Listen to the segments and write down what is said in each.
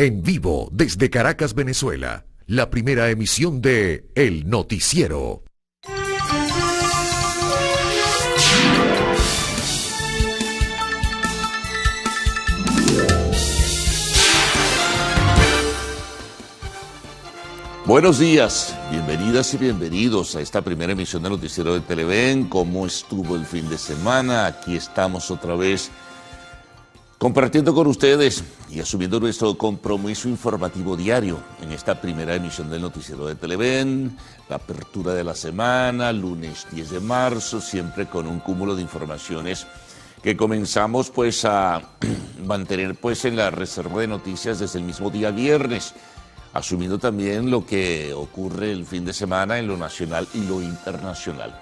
En vivo desde Caracas, Venezuela, la primera emisión de El Noticiero. Buenos días, bienvenidas y bienvenidos a esta primera emisión del Noticiero de Televen. ¿Cómo estuvo el fin de semana? Aquí estamos otra vez compartiendo con ustedes y asumiendo nuestro compromiso informativo diario en esta primera emisión del Noticiero de Televen, la apertura de la semana, lunes 10 de marzo, siempre con un cúmulo de informaciones que comenzamos pues a mantener pues en la reserva de noticias desde el mismo día viernes, asumiendo también lo que ocurre el fin de semana en lo nacional y lo internacional.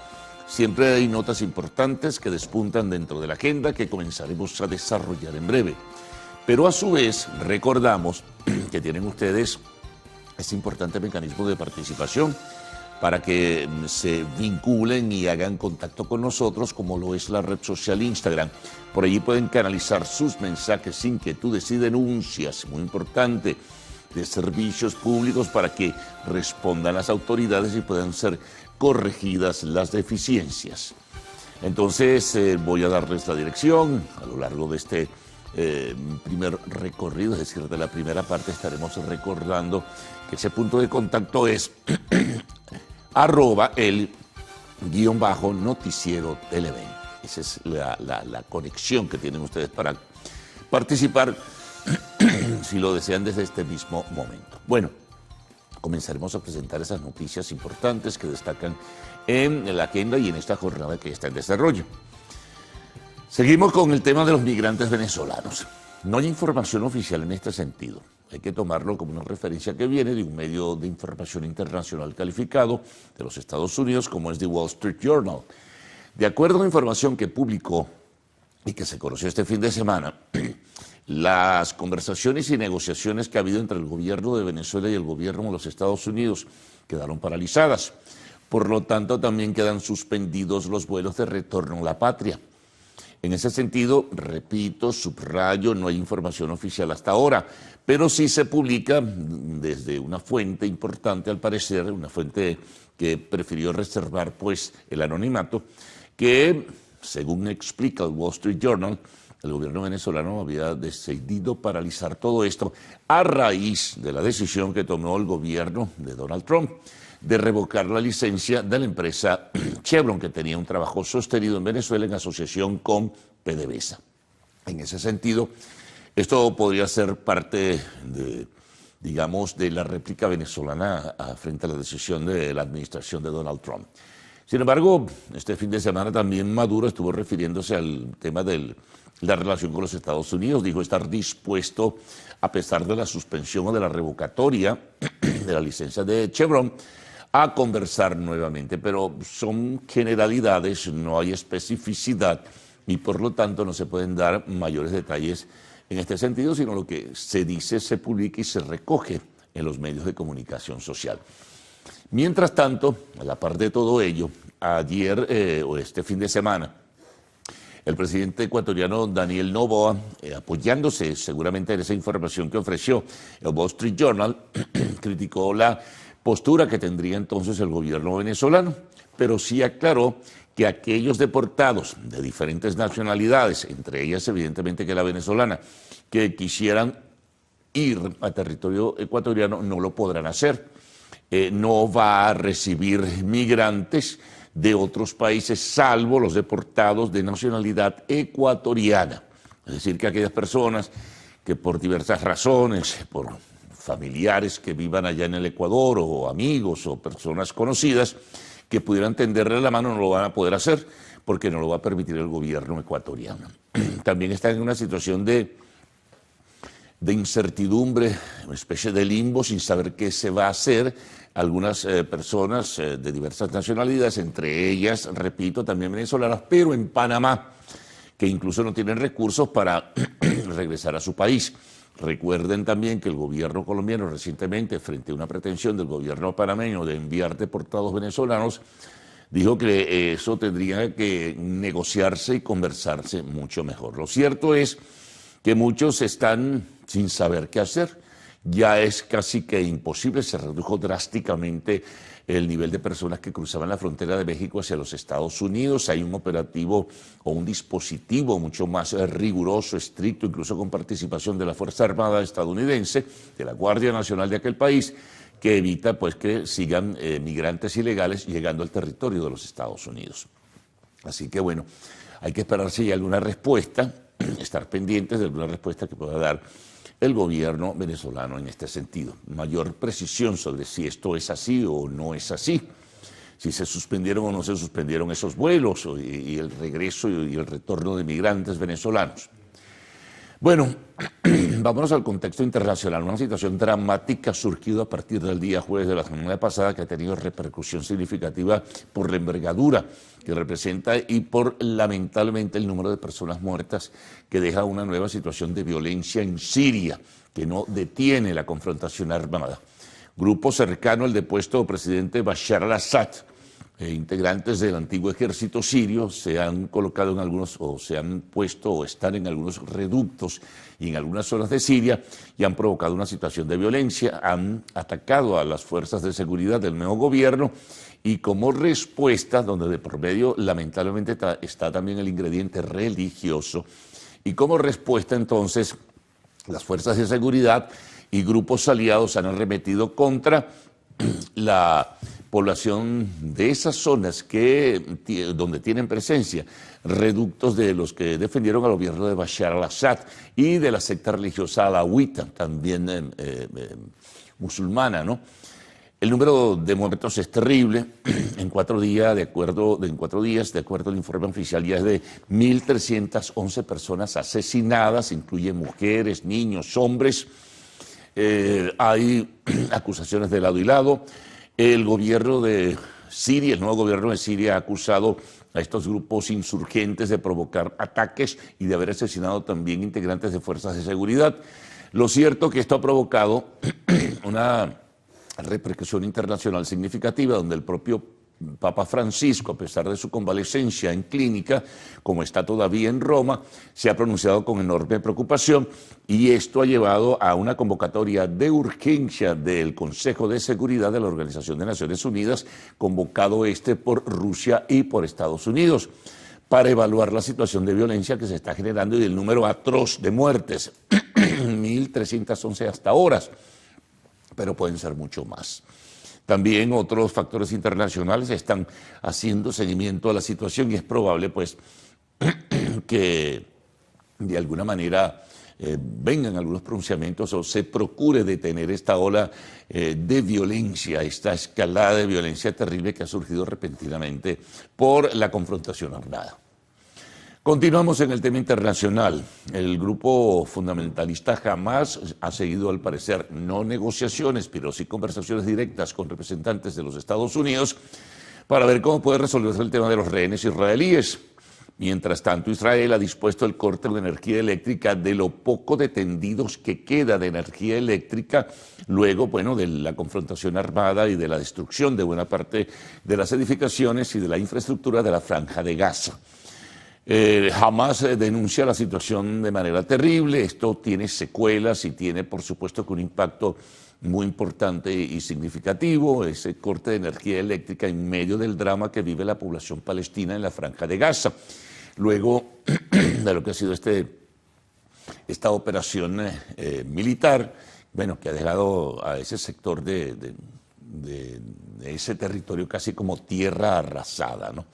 Siempre hay notas importantes que despuntan dentro de la agenda que comenzaremos a desarrollar en breve. Pero a su vez recordamos que tienen ustedes este importante mecanismo de participación para que se vinculen y hagan contacto con nosotros, como lo es la red social Instagram. Por allí pueden canalizar sus mensajes, inquietudes y denuncias, muy importante, de servicios públicos para que respondan las autoridades y puedan ser corregidas las deficiencias. Entonces voy a darles la dirección a lo largo de este primer recorrido, es decir, de la primera parte estaremos recordando que ese punto de contacto es @el_noticiero Televen. Esa es la conexión que tienen ustedes para participar si lo desean desde este mismo momento. Bueno, comenzaremos a presentar esas noticias importantes que destacan en la agenda y en esta jornada que está en desarrollo. Seguimos con el tema de los migrantes venezolanos. No hay información oficial en este sentido. Hay que tomarlo como una referencia que viene de un medio de información internacional calificado de los Estados Unidos, como es The Wall Street Journal. De acuerdo a la información que publicó y que se conoció este fin de semana, las conversaciones y negociaciones que ha habido entre el gobierno de Venezuela y el gobierno de los Estados Unidos quedaron paralizadas. Por lo tanto, también quedan suspendidos los vuelos de retorno a la patria. En ese sentido, repito, subrayo, no hay información oficial hasta ahora, pero sí se publica desde una fuente importante, al parecer, una fuente que prefirió reservar pues el anonimato, que, según explica el Wall Street Journal, el gobierno venezolano había decidido paralizar todo esto a raíz de la decisión que tomó el gobierno de Donald Trump de revocar la licencia de la empresa Chevron, que tenía un trabajo sostenido en Venezuela en asociación con PDVSA. En ese sentido, esto podría ser parte de, digamos, de la réplica venezolana frente a la decisión de la administración de Donald Trump. Sin embargo, este fin de semana también Maduro estuvo refiriéndose al tema de la relación con los Estados Unidos. Dijo estar dispuesto, a pesar de la suspensión o de la revocatoria de la licencia de Chevron, a conversar nuevamente. Pero son generalidades, no hay especificidad y por lo tanto no se pueden dar mayores detalles en este sentido, sino lo que se dice, se publica y se recoge en los medios de comunicación social. Mientras tanto, a la par de todo ello, ayer o este fin de semana, el presidente ecuatoriano Daniel Noboa, apoyándose seguramente en esa información que ofreció el Wall Street Journal, criticó la postura que tendría entonces el gobierno venezolano, pero sí aclaró que aquellos deportados de diferentes nacionalidades, entre ellas evidentemente que la venezolana, que quisieran ir a territorio ecuatoriano no lo podrán hacer. No va a recibir migrantes de otros países, salvo los deportados de nacionalidad ecuatoriana. Es decir, que aquellas personas que por diversas razones, por familiares que vivan allá en el Ecuador, o amigos, o personas conocidas, que pudieran tenderle la mano, no lo van a poder hacer, porque no lo va a permitir el gobierno ecuatoriano. También está en una situación de incertidumbre, una especie de limbo, sin saber qué se va a hacer. Algunas personas de diversas nacionalidades, entre ellas, repito, también venezolanas, pero en Panamá, que incluso no tienen recursos para regresar a su país. Recuerden también que el gobierno colombiano recientemente, frente a una pretensión del gobierno panameño de enviar deportados venezolanos, dijo que eso tendría que negociarse y conversarse mucho mejor. Lo cierto es que muchos están sin saber qué hacer ya es casi que imposible, se redujo drásticamente el nivel de personas que cruzaban la frontera de México hacia los Estados Unidos. Hay un operativo o un dispositivo mucho más riguroso, estricto, incluso con participación de la Fuerza Armada estadounidense, de la Guardia Nacional de aquel país, que evita pues que sigan migrantes ilegales llegando al territorio de los Estados Unidos. Así que bueno, hay que esperar si hay alguna respuesta, estar pendientes de alguna respuesta que pueda dar el gobierno venezolano en este sentido. Mayor precisión sobre si esto es así o no es así, si se suspendieron o no se suspendieron esos vuelos y el regreso y el retorno de migrantes venezolanos. Bueno, vámonos al contexto internacional. Una situación dramática ha surgido a partir del día jueves de la semana pasada, que ha tenido repercusión significativa por la envergadura que representa y por, lamentablemente, el número de personas muertas, que deja una nueva situación de violencia en Siria, que no detiene la confrontación armada. Grupo cercano al depuesto presidente Bashar al-Assad, integrantes del antiguo ejército sirio, se han colocado en algunos, o se han puesto, o están en algunos reductos y en algunas zonas de Siria, y han provocado una situación de violencia, han atacado a las fuerzas de seguridad del nuevo gobierno, y como respuesta, donde de por medio lamentablemente está también el ingrediente religioso, y como respuesta entonces las fuerzas de seguridad y grupos aliados han arremetido contra la población de esas zonas donde tienen presencia reductos de los que defendieron al gobierno de Bashar al-Assad y de la secta religiosa alawita, también musulmana, ¿no? El número de muertos es terrible. En 4 días, de acuerdo al informe oficial, ya es de 1.311 personas asesinadas, incluyen mujeres, niños, hombres. Hay acusaciones de lado y lado. El gobierno de Siria, el nuevo gobierno de Siria, ha acusado a estos grupos insurgentes de provocar ataques y de haber asesinado también integrantes de fuerzas de seguridad. Lo cierto es que esto ha provocado una repercusión internacional significativa, donde el propio Papa Francisco, a pesar de su convalecencia en clínica, como está todavía en Roma, se ha pronunciado con enorme preocupación, y esto ha llevado a una convocatoria de urgencia del Consejo de Seguridad de la Organización de Naciones Unidas, convocado por Rusia y por Estados Unidos, para evaluar la situación de violencia que se está generando y el número atroz de muertes, 1.311 hasta ahora, pero pueden ser mucho más. También otros factores internacionales están haciendo seguimiento a la situación, y es probable pues que de alguna manera vengan algunos pronunciamientos o se procure detener esta ola de violencia, esta escalada de violencia terrible que ha surgido repentinamente por la confrontación armada. Continuamos en el tema internacional. El grupo fundamentalista Hamas ha seguido, al parecer, no negociaciones, pero sí conversaciones directas con representantes de los Estados Unidos para ver cómo puede resolverse el tema de los rehenes israelíes. Mientras tanto, Israel ha dispuesto el corte de energía eléctrica, de lo poco de tendidos que queda de energía eléctrica luego, bueno, de la confrontación armada y de la destrucción de buena parte de las edificaciones y de la infraestructura de la Franja de Gaza. Hamas denuncia la situación de manera terrible. Esto tiene secuelas y tiene, por supuesto, que un impacto muy importante y significativo, ese corte de energía eléctrica en medio del drama que vive la población palestina en la Franja de Gaza. Luego de lo que ha sido esta operación militar, bueno, que ha dejado a ese sector de ese territorio casi como tierra arrasada, ¿no?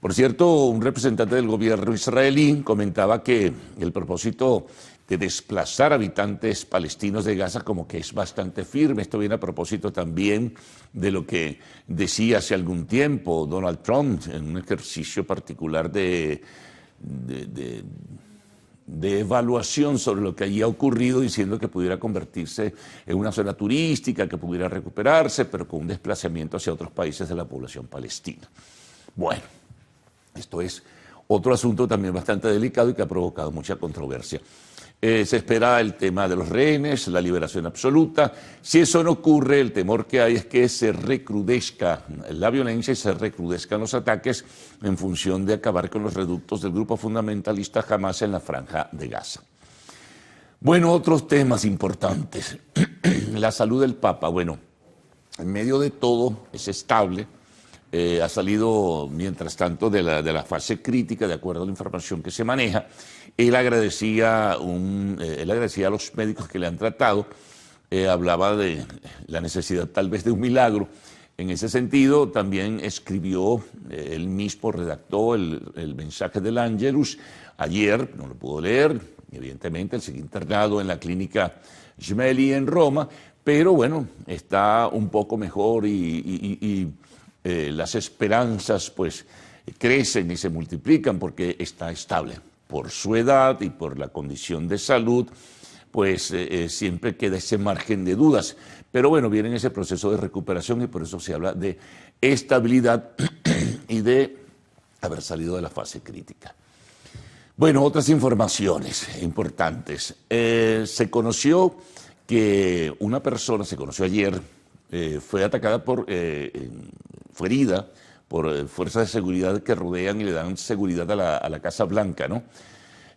Por cierto, un representante del gobierno israelí comentaba que el propósito de desplazar habitantes palestinos de Gaza como que es bastante firme. Esto viene a propósito también de lo que decía hace algún tiempo Donald Trump en un ejercicio particular de evaluación sobre lo que allí ha ocurrido, diciendo que pudiera convertirse en una zona turística, que pudiera recuperarse, pero con un desplazamiento hacia otros países de la población palestina. Bueno, esto es otro asunto también bastante delicado y que ha provocado mucha controversia. Se espera el tema de los rehenes, la liberación absoluta. Si eso no ocurre, el temor que hay es que se recrudezca la violencia y se recrudezcan los ataques en función de acabar con los reductos del grupo fundamentalista Hamas en la Franja de Gaza. Bueno, otros temas importantes. La salud del Papa, bueno, en medio de todo es estable. Ha salido, mientras tanto, de la fase crítica, de acuerdo a la información que se maneja. Él agradecía a los médicos que le han tratado, hablaba de la necesidad tal vez de un milagro. En ese sentido, también escribió, él mismo redactó el mensaje del Ángelus. Ayer, no lo pudo leer, evidentemente, él sigue internado en la clínica Gemelli en Roma, pero bueno, está un poco mejor y las esperanzas pues crecen y se multiplican porque está estable. Por su edad y por la condición de salud, pues siempre queda ese margen de dudas. Pero bueno, viene en ese proceso de recuperación y por eso se habla de estabilidad y de haber salido de la fase crítica. Bueno, otras informaciones importantes. Se conoció que una persona, se conoció ayer, fue atacada fue herida por fuerzas de seguridad que rodean y le dan seguridad a la Casa Blanca, ¿no?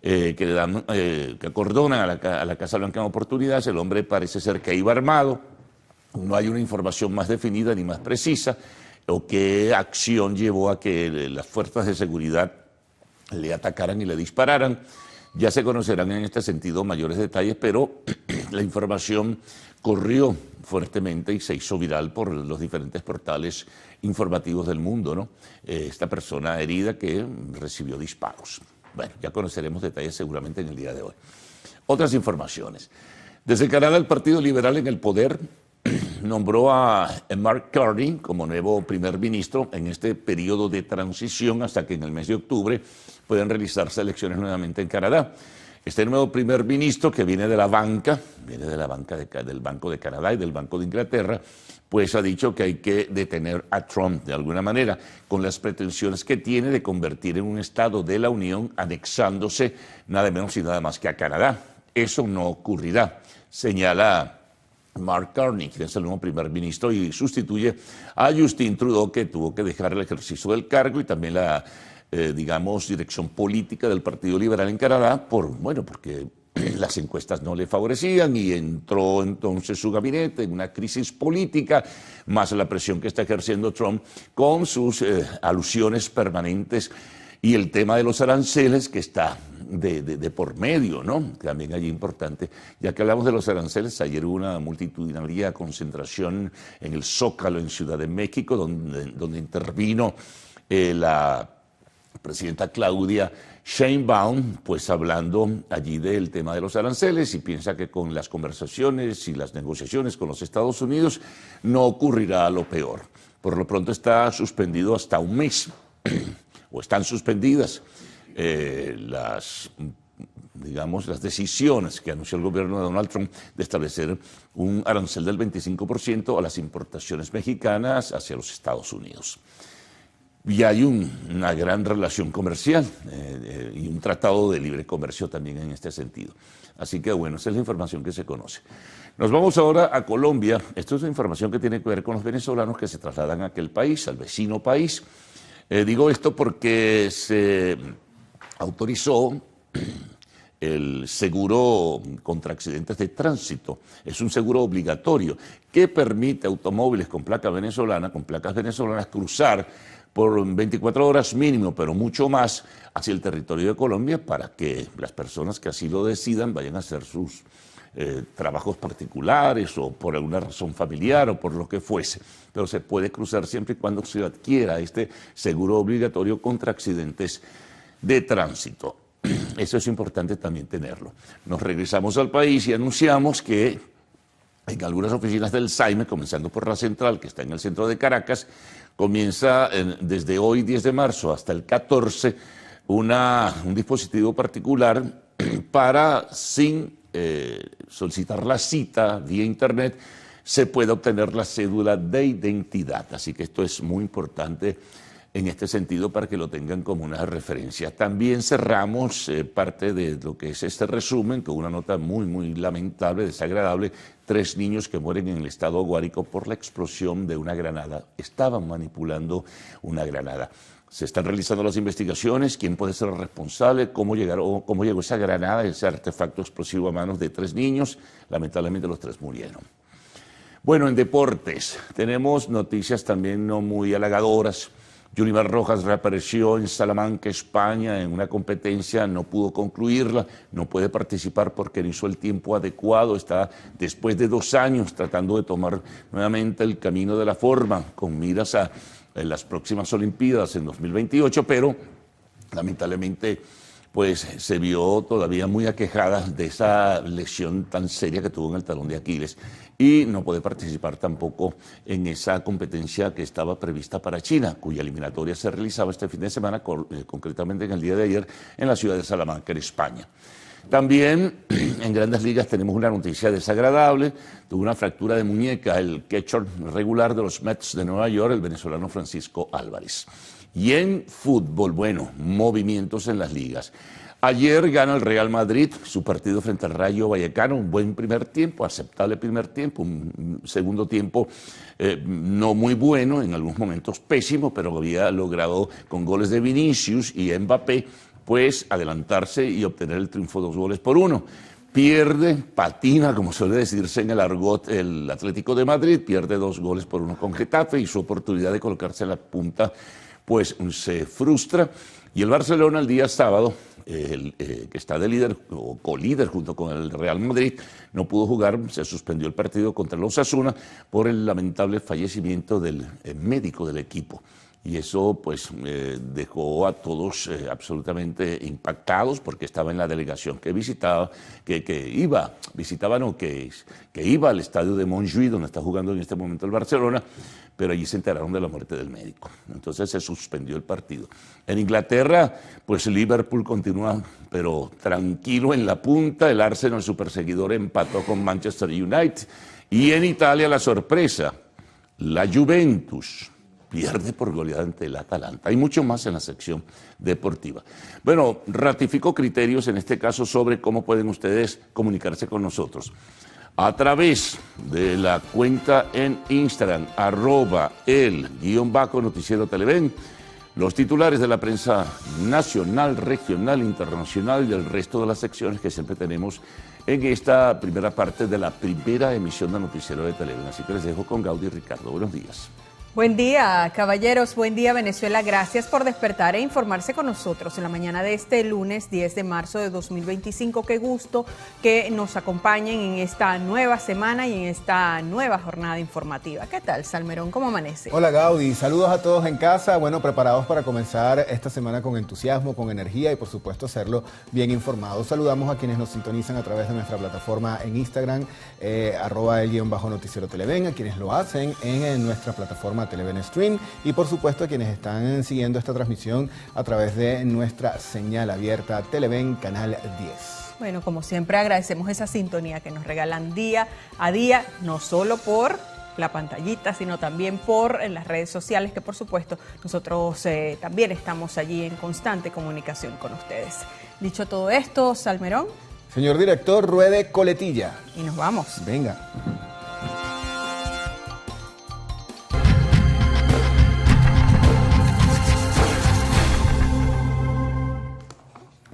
Que acordonan a la Casa Blanca en oportunidades. El hombre parece ser que iba armado. No hay una información más definida ni más precisa o qué acción llevó a que las fuerzas de seguridad le atacaran y le dispararan. Ya se conocerán en este sentido mayores detalles, pero la información corrió fuertemente y se hizo viral por los diferentes portales informativos del mundo, ¿no? Esta persona herida que recibió disparos. Bueno, ya conoceremos detalles seguramente en el día de hoy. Otras informaciones. Desde Canadá, el Partido Liberal en el poder nombró a Mark Carney como nuevo primer ministro en este periodo de transición hasta que en el mes de octubre puedan realizarse elecciones nuevamente en Canadá. Este nuevo primer ministro, que viene de la banca del Banco de Canadá y del Banco de Inglaterra, pues ha dicho que hay que detener a Trump de alguna manera, con las pretensiones que tiene de convertir en un estado de la Unión, anexándose nada menos y nada más que a Canadá. Eso no ocurrirá, señala Mark Carney, quien es el nuevo primer ministro y sustituye a Justin Trudeau, que tuvo que dejar el ejercicio del cargo y también la dirección política del Partido Liberal en Canadá, porque las encuestas no le favorecían y entró entonces su gabinete en una crisis política, más la presión que está ejerciendo Trump con sus alusiones permanentes y el tema de los aranceles que está de por medio, ¿no? También allí importante. Ya que hablamos de los aranceles, ayer hubo una multitudinaria concentración en el Zócalo, en Ciudad de México, donde intervino la presidenta Claudia Sheinbaum, pues hablando allí del tema de los aranceles y piensa que con las conversaciones y las negociaciones con los Estados Unidos no ocurrirá lo peor. Por lo pronto está suspendido hasta un mes, o están suspendidas las decisiones que anunció el gobierno de Donald Trump de establecer un arancel del 25% a las importaciones mexicanas hacia los Estados Unidos. Y hay una gran relación comercial y un tratado de libre comercio también en este sentido. Así que bueno, esa es la información que se conoce. Nos vamos ahora a Colombia. Esto es una información que tiene que ver con los venezolanos que se trasladan a aquel país, al vecino país. Digo esto porque se autorizó el seguro contra accidentes de tránsito. Es un seguro obligatorio que permite a automóviles con placas venezolanas cruzar por 24 horas mínimo, pero mucho más, hacia el territorio de Colombia para que las personas que así lo decidan vayan a hacer sus trabajos particulares o por alguna razón familiar o por lo que fuese. Pero se puede cruzar siempre y cuando se adquiera este seguro obligatorio contra accidentes de tránsito. Eso es importante también tenerlo. Nos regresamos al país y anunciamos que en algunas oficinas del SAIME, comenzando por la central, que está en el centro de Caracas, comienza desde hoy, 10 de marzo, hasta el 14, un dispositivo particular para, sin solicitar la cita vía internet, se puede obtener la cédula de identidad. Así que esto es muy importante en este sentido para que lo tengan como una referencia. También cerramos parte de lo que es este resumen con una nota muy, muy lamentable, desagradable. 3 niños que mueren en el estado Guárico por la explosión de una granada. Estaban manipulando una granada. Se están realizando las investigaciones, quién puede ser el responsable, cómo llegó esa granada, ese artefacto explosivo a manos de 3 niños. Lamentablemente los 3 murieron. Bueno, en deportes tenemos noticias también no muy halagadoras. Yulimar Rojas reapareció en Salamanca, España, en una competencia, no pudo concluirla, no puede participar porque no hizo el tiempo adecuado, está después de 2 años tratando de tomar nuevamente el camino de la forma, con miras a las próximas Olimpiadas en 2028, pero lamentablemente pues se vio todavía muy aquejada de esa lesión tan seria que tuvo en el talón de Aquiles y no puede participar tampoco en esa competencia que estaba prevista para China, cuya eliminatoria se realizaba este fin de semana, concretamente en el día de ayer, en la ciudad de Salamanca, en España. También en Grandes Ligas tenemos una noticia desagradable, tuvo una fractura de muñeca el catcher regular de los Mets de Nueva York, el venezolano Francisco Álvarez. Y en fútbol, bueno, movimientos en las ligas. Ayer gana el Real Madrid su partido frente al Rayo Vallecano, un buen primer tiempo, aceptable primer tiempo, un segundo tiempo no muy bueno, en algunos momentos pésimo, pero había logrado con goles de Vinicius y Mbappé, pues adelantarse y obtener el triunfo 2-1. Pierde, patina, como suele decirse en el argot, el Atlético de Madrid, pierde 2-1 con Getafe y su oportunidad de colocarse en la punta pues se frustra. Y el Barcelona el día sábado, que está de líder o colíder junto con el Real Madrid, no pudo jugar, se suspendió el partido contra el Osasuna por el lamentable fallecimiento del médico del equipo. Y eso pues dejó a todos absolutamente impactados porque estaba en la delegación que visitaba, que iba al estadio de Montjuïc, donde está jugando en este momento el Barcelona, pero allí se enteraron de la muerte del médico. Entonces se suspendió el partido. En Inglaterra, pues Liverpool continúa, pero tranquilo en la punta. El Arsenal, su perseguidor, empató con Manchester United. Y en Italia, la sorpresa, la Juventus pierde por goleada ante el Atalanta. Hay mucho más en la sección deportiva. Bueno, ratifico criterios en este caso sobre cómo pueden ustedes comunicarse con nosotros. A través de la cuenta en Instagram, @el_noticiero Televen, los titulares de la prensa nacional, regional, internacional y el resto de las secciones que siempre tenemos en esta primera parte de la primera emisión de Noticiero de Televen. Así que les dejo con Gaudí y Ricardo. Buenos días. Buen día, caballeros. Buen día, Venezuela. Gracias por despertar e informarse con nosotros en la mañana de este lunes 10 de marzo de 2025. Qué gusto que nos acompañen en esta nueva semana y en esta nueva jornada informativa. ¿Qué tal, Salmerón? ¿Cómo amanece? Hola, Gaudí. Saludos a todos en casa. Bueno, preparados para comenzar esta semana con entusiasmo, con energía y, por supuesto, hacerlo bien informados. Saludamos a quienes nos sintonizan a través de nuestra plataforma en Instagram, @el_noticiero Televen, a quienes lo hacen en nuestra plataforma Televen Stream y por supuesto a quienes están siguiendo esta transmisión a través de nuestra señal abierta Televen Canal 10. Bueno, como siempre agradecemos esa sintonía que nos regalan día a día, no solo por la pantallita, sino también por las redes sociales, que por supuesto nosotros también estamos allí en constante comunicación con ustedes. Dicho todo esto, Salmerón. Señor director, ruede coletilla. Y nos vamos. Venga.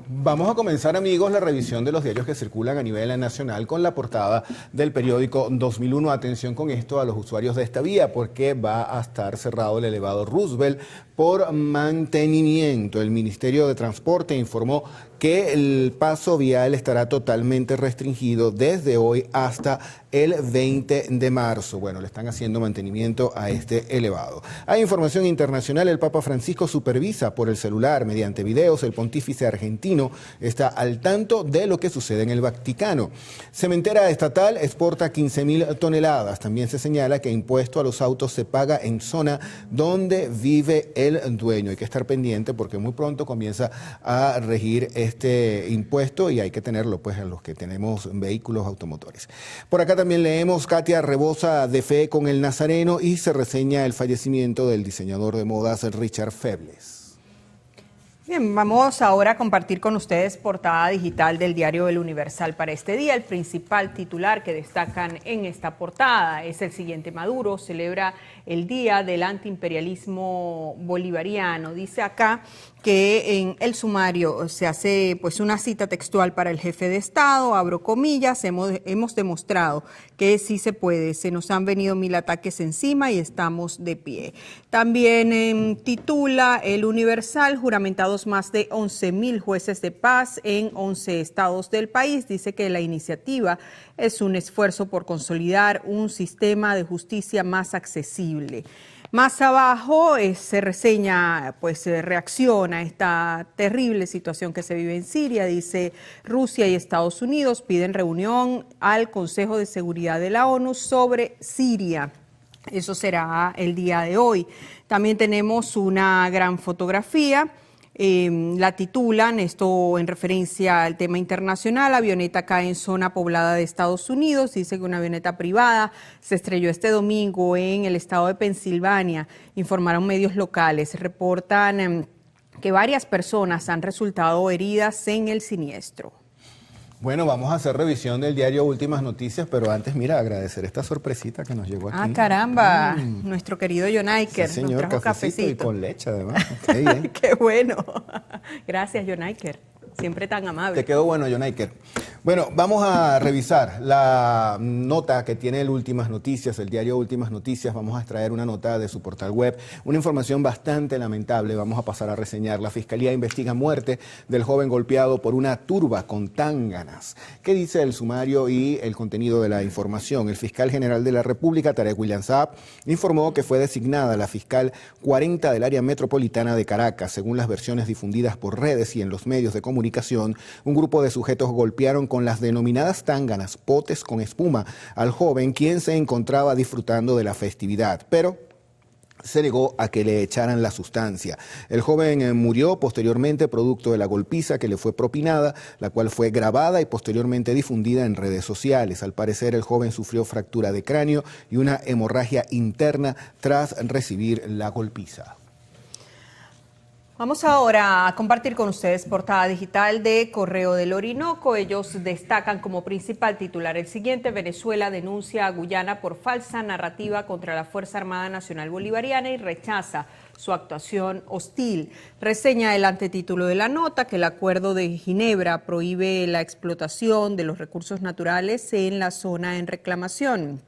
Vamos a comenzar, amigos, la revisión de los diarios que circulan a nivel nacional con la portada del periódico 2001. Atención con esto a los usuarios de esta vía porque va a estar cerrado el elevado Roosevelt por mantenimiento. El Ministerio de Transporte informó que el paso vial estará totalmente restringido desde hoy hasta el 20 de marzo. Bueno, le están haciendo mantenimiento a este elevado. Hay información internacional. El Papa Francisco supervisa por el celular mediante videos. El pontífice argentino está al tanto de lo que sucede en el Vaticano. Cementera estatal exporta 15.000 toneladas. También se señala que impuesto a los autos se paga en zona donde vive el dueño. Hay que estar pendiente porque muy pronto comienza a regir este impuesto y hay que tenerlo pues en los que tenemos vehículos automotores. Por acá también leemos: Katia rebosa de fe con el Nazareno y se reseña el fallecimiento del diseñador de modas Richard Febles. Bien, vamos ahora a compartir con ustedes portada digital del diario El Universal para este día. El principal titular que destacan en esta portada es el siguiente: Maduro celebra el Día del Antiimperialismo Bolivariano. Dice acá que en el sumario se hace pues una cita textual para el jefe de Estado, abro comillas, hemos demostrado que sí se puede, se nos han venido 1000 ataques encima y estamos de pie. También titula El Universal, juramentados más de 11.000 jueces de paz en 11 estados del país. Dice que la iniciativa es un esfuerzo por consolidar un sistema de justicia más accesible. Más abajo se reseña, pues se reacciona a esta terrible situación que se vive en Siria. Dice: Rusia y Estados Unidos piden reunión al Consejo de Seguridad de la ONU sobre Siria. Eso será el día de hoy. También tenemos una gran fotografía. La titulan, esto en referencia al tema internacional: avioneta cae en zona poblada de Estados Unidos. Dice que una avioneta privada se estrelló este domingo en el estado de Pensilvania, informaron medios locales. Reportan que varias personas han resultado heridas en el siniestro. Bueno, vamos a hacer revisión del diario Últimas Noticias, pero antes, mira, agradecer esta sorpresita que nos llegó aquí. Ah, caramba, nuestro querido John Iker. Sí, señor, nos trajo cafecito y con leche, además. Qué bien. Qué bueno. Gracias, John Iker. Siempre tan amable. Te quedó bueno, John Iker. Bueno, vamos a revisar la nota que tiene el Últimas Noticias, el diario Últimas Noticias. Vamos a extraer una nota de su portal web, una información bastante lamentable. Vamos a pasar a reseñar. La Fiscalía investiga muerte del joven golpeado por una turba con tánganas. ¿Qué dice el sumario y el contenido de la información? El fiscal general de la República, Tarek William Saab, informó que fue designada la fiscal 40 del área metropolitana de Caracas. Según las versiones difundidas por redes y en los medios de comunicación, un grupo de sujetos golpearon con las denominadas tánganas, potes con espuma, al joven, quien se encontraba disfrutando de la festividad, pero se negó a que le echaran la sustancia. El joven murió posteriormente producto de la golpiza que le fue propinada, la cual fue grabada y posteriormente difundida en redes sociales. Al parecer, el joven sufrió fractura de cráneo y una hemorragia interna tras recibir la golpiza. Vamos ahora a compartir con ustedes portada digital de Correo del Orinoco. Ellos destacan como principal titular el siguiente: Venezuela denuncia a Guyana por falsa narrativa contra la Fuerza Armada Nacional Bolivariana y rechaza su actuación hostil. Reseña el antetítulo de la nota que el Acuerdo de Ginebra prohíbe la explotación de los recursos naturales en la zona en reclamación.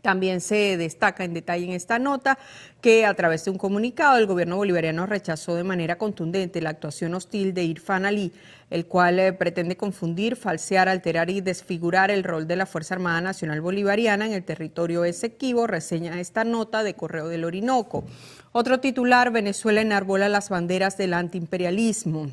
También se destaca en detalle en esta nota que a través de un comunicado el gobierno bolivariano rechazó de manera contundente la actuación hostil de Irfan Ali, el cual pretende confundir, falsear, alterar y desfigurar el rol de la Fuerza Armada Nacional Bolivariana en el territorio Esequibo. Reseña esta nota de Correo del Orinoco. Otro titular: Venezuela enarbola las banderas del antiimperialismo.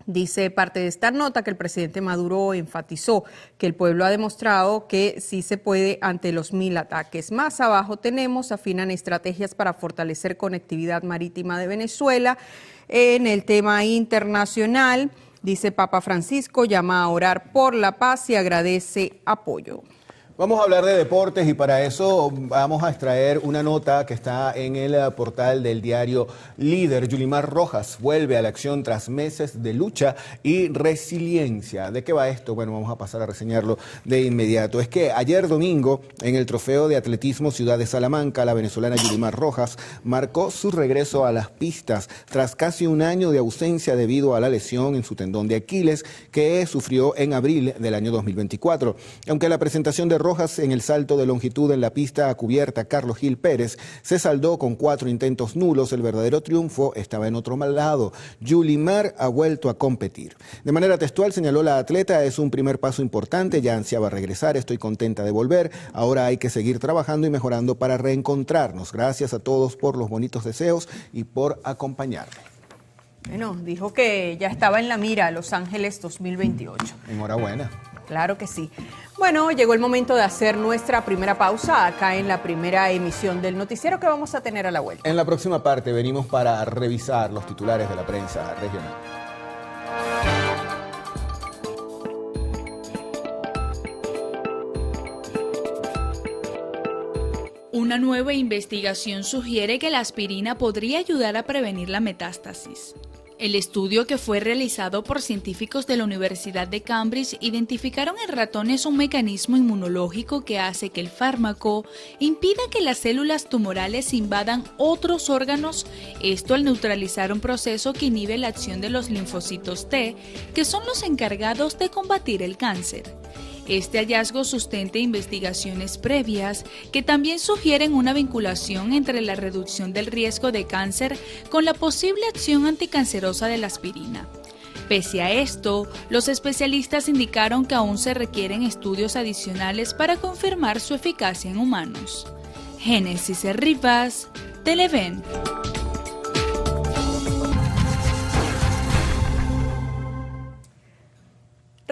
Dice parte de esta nota que el presidente Maduro enfatizó que el pueblo ha demostrado que sí se puede ante los 1000 ataques. Más abajo tenemos: afinan estrategias para fortalecer conectividad marítima de Venezuela. En el tema internacional, dice Papa Francisco llama a orar por la paz y agradece apoyo. Vamos a hablar de deportes y para eso vamos a extraer una nota que está en el portal del diario Líder. Yulimar Rojas vuelve a la acción tras meses de lucha y resiliencia. ¿De qué va esto? Bueno, vamos a pasar a reseñarlo de inmediato. Es que ayer domingo, en el Trofeo de Atletismo Ciudad de Salamanca, la venezolana Yulimar Rojas marcó su regreso a las pistas tras casi un año de ausencia debido a la lesión en su tendón de Aquiles que sufrió en abril del año 2024. Aunque la presentación de Rojas en el salto de longitud en la pista cubierta Carlos Gil Pérez se saldó con 4 intentos nulos, el verdadero triunfo estaba en otro lado. Yulimar ha vuelto a competir. De manera textual señaló la atleta: es un primer paso importante, ya ansiaba regresar, estoy contenta de volver, ahora hay que seguir trabajando y mejorando para reencontrarnos. Gracias a todos por los bonitos deseos y por acompañarme. Bueno, dijo que ya estaba en la mira Los Ángeles 2028. Enhorabuena. Claro que sí. Bueno, llegó el momento de hacer nuestra primera pausa acá en la primera emisión del noticiero que vamos a tener a la vuelta. En la próxima parte venimos para revisar los titulares de la prensa regional. Una nueva investigación sugiere que la aspirina podría ayudar a prevenir la metástasis. El estudio, que fue realizado por científicos de la Universidad de Cambridge, identificaron en ratones un mecanismo inmunológico que hace que el fármaco impida que las células tumorales invadan otros órganos, esto al neutralizar un proceso que inhibe la acción de los linfocitos T, que son los encargados de combatir el cáncer. Este hallazgo sustenta investigaciones previas que también sugieren una vinculación entre la reducción del riesgo de cáncer con la posible acción anticancerosa de la aspirina. Pese a esto, los especialistas indicaron que aún se requieren estudios adicionales para confirmar su eficacia en humanos. Génesis Rivas, Televen.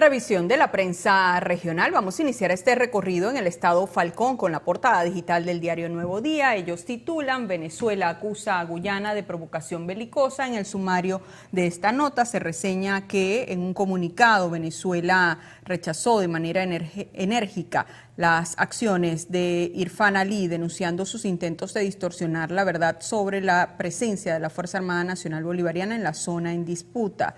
Revisión de la prensa regional. Vamos a iniciar este recorrido en el estado Falcón con la portada digital del diario Nuevo Día. Ellos titulan: Venezuela acusa a Guyana de provocación belicosa. En el sumario de esta nota se reseña que en un comunicado Venezuela rechazó de manera enérgica las acciones de Irfan Ali, denunciando sus intentos de distorsionar la verdad sobre la presencia de la Fuerza Armada Nacional Bolivariana en la zona en disputa.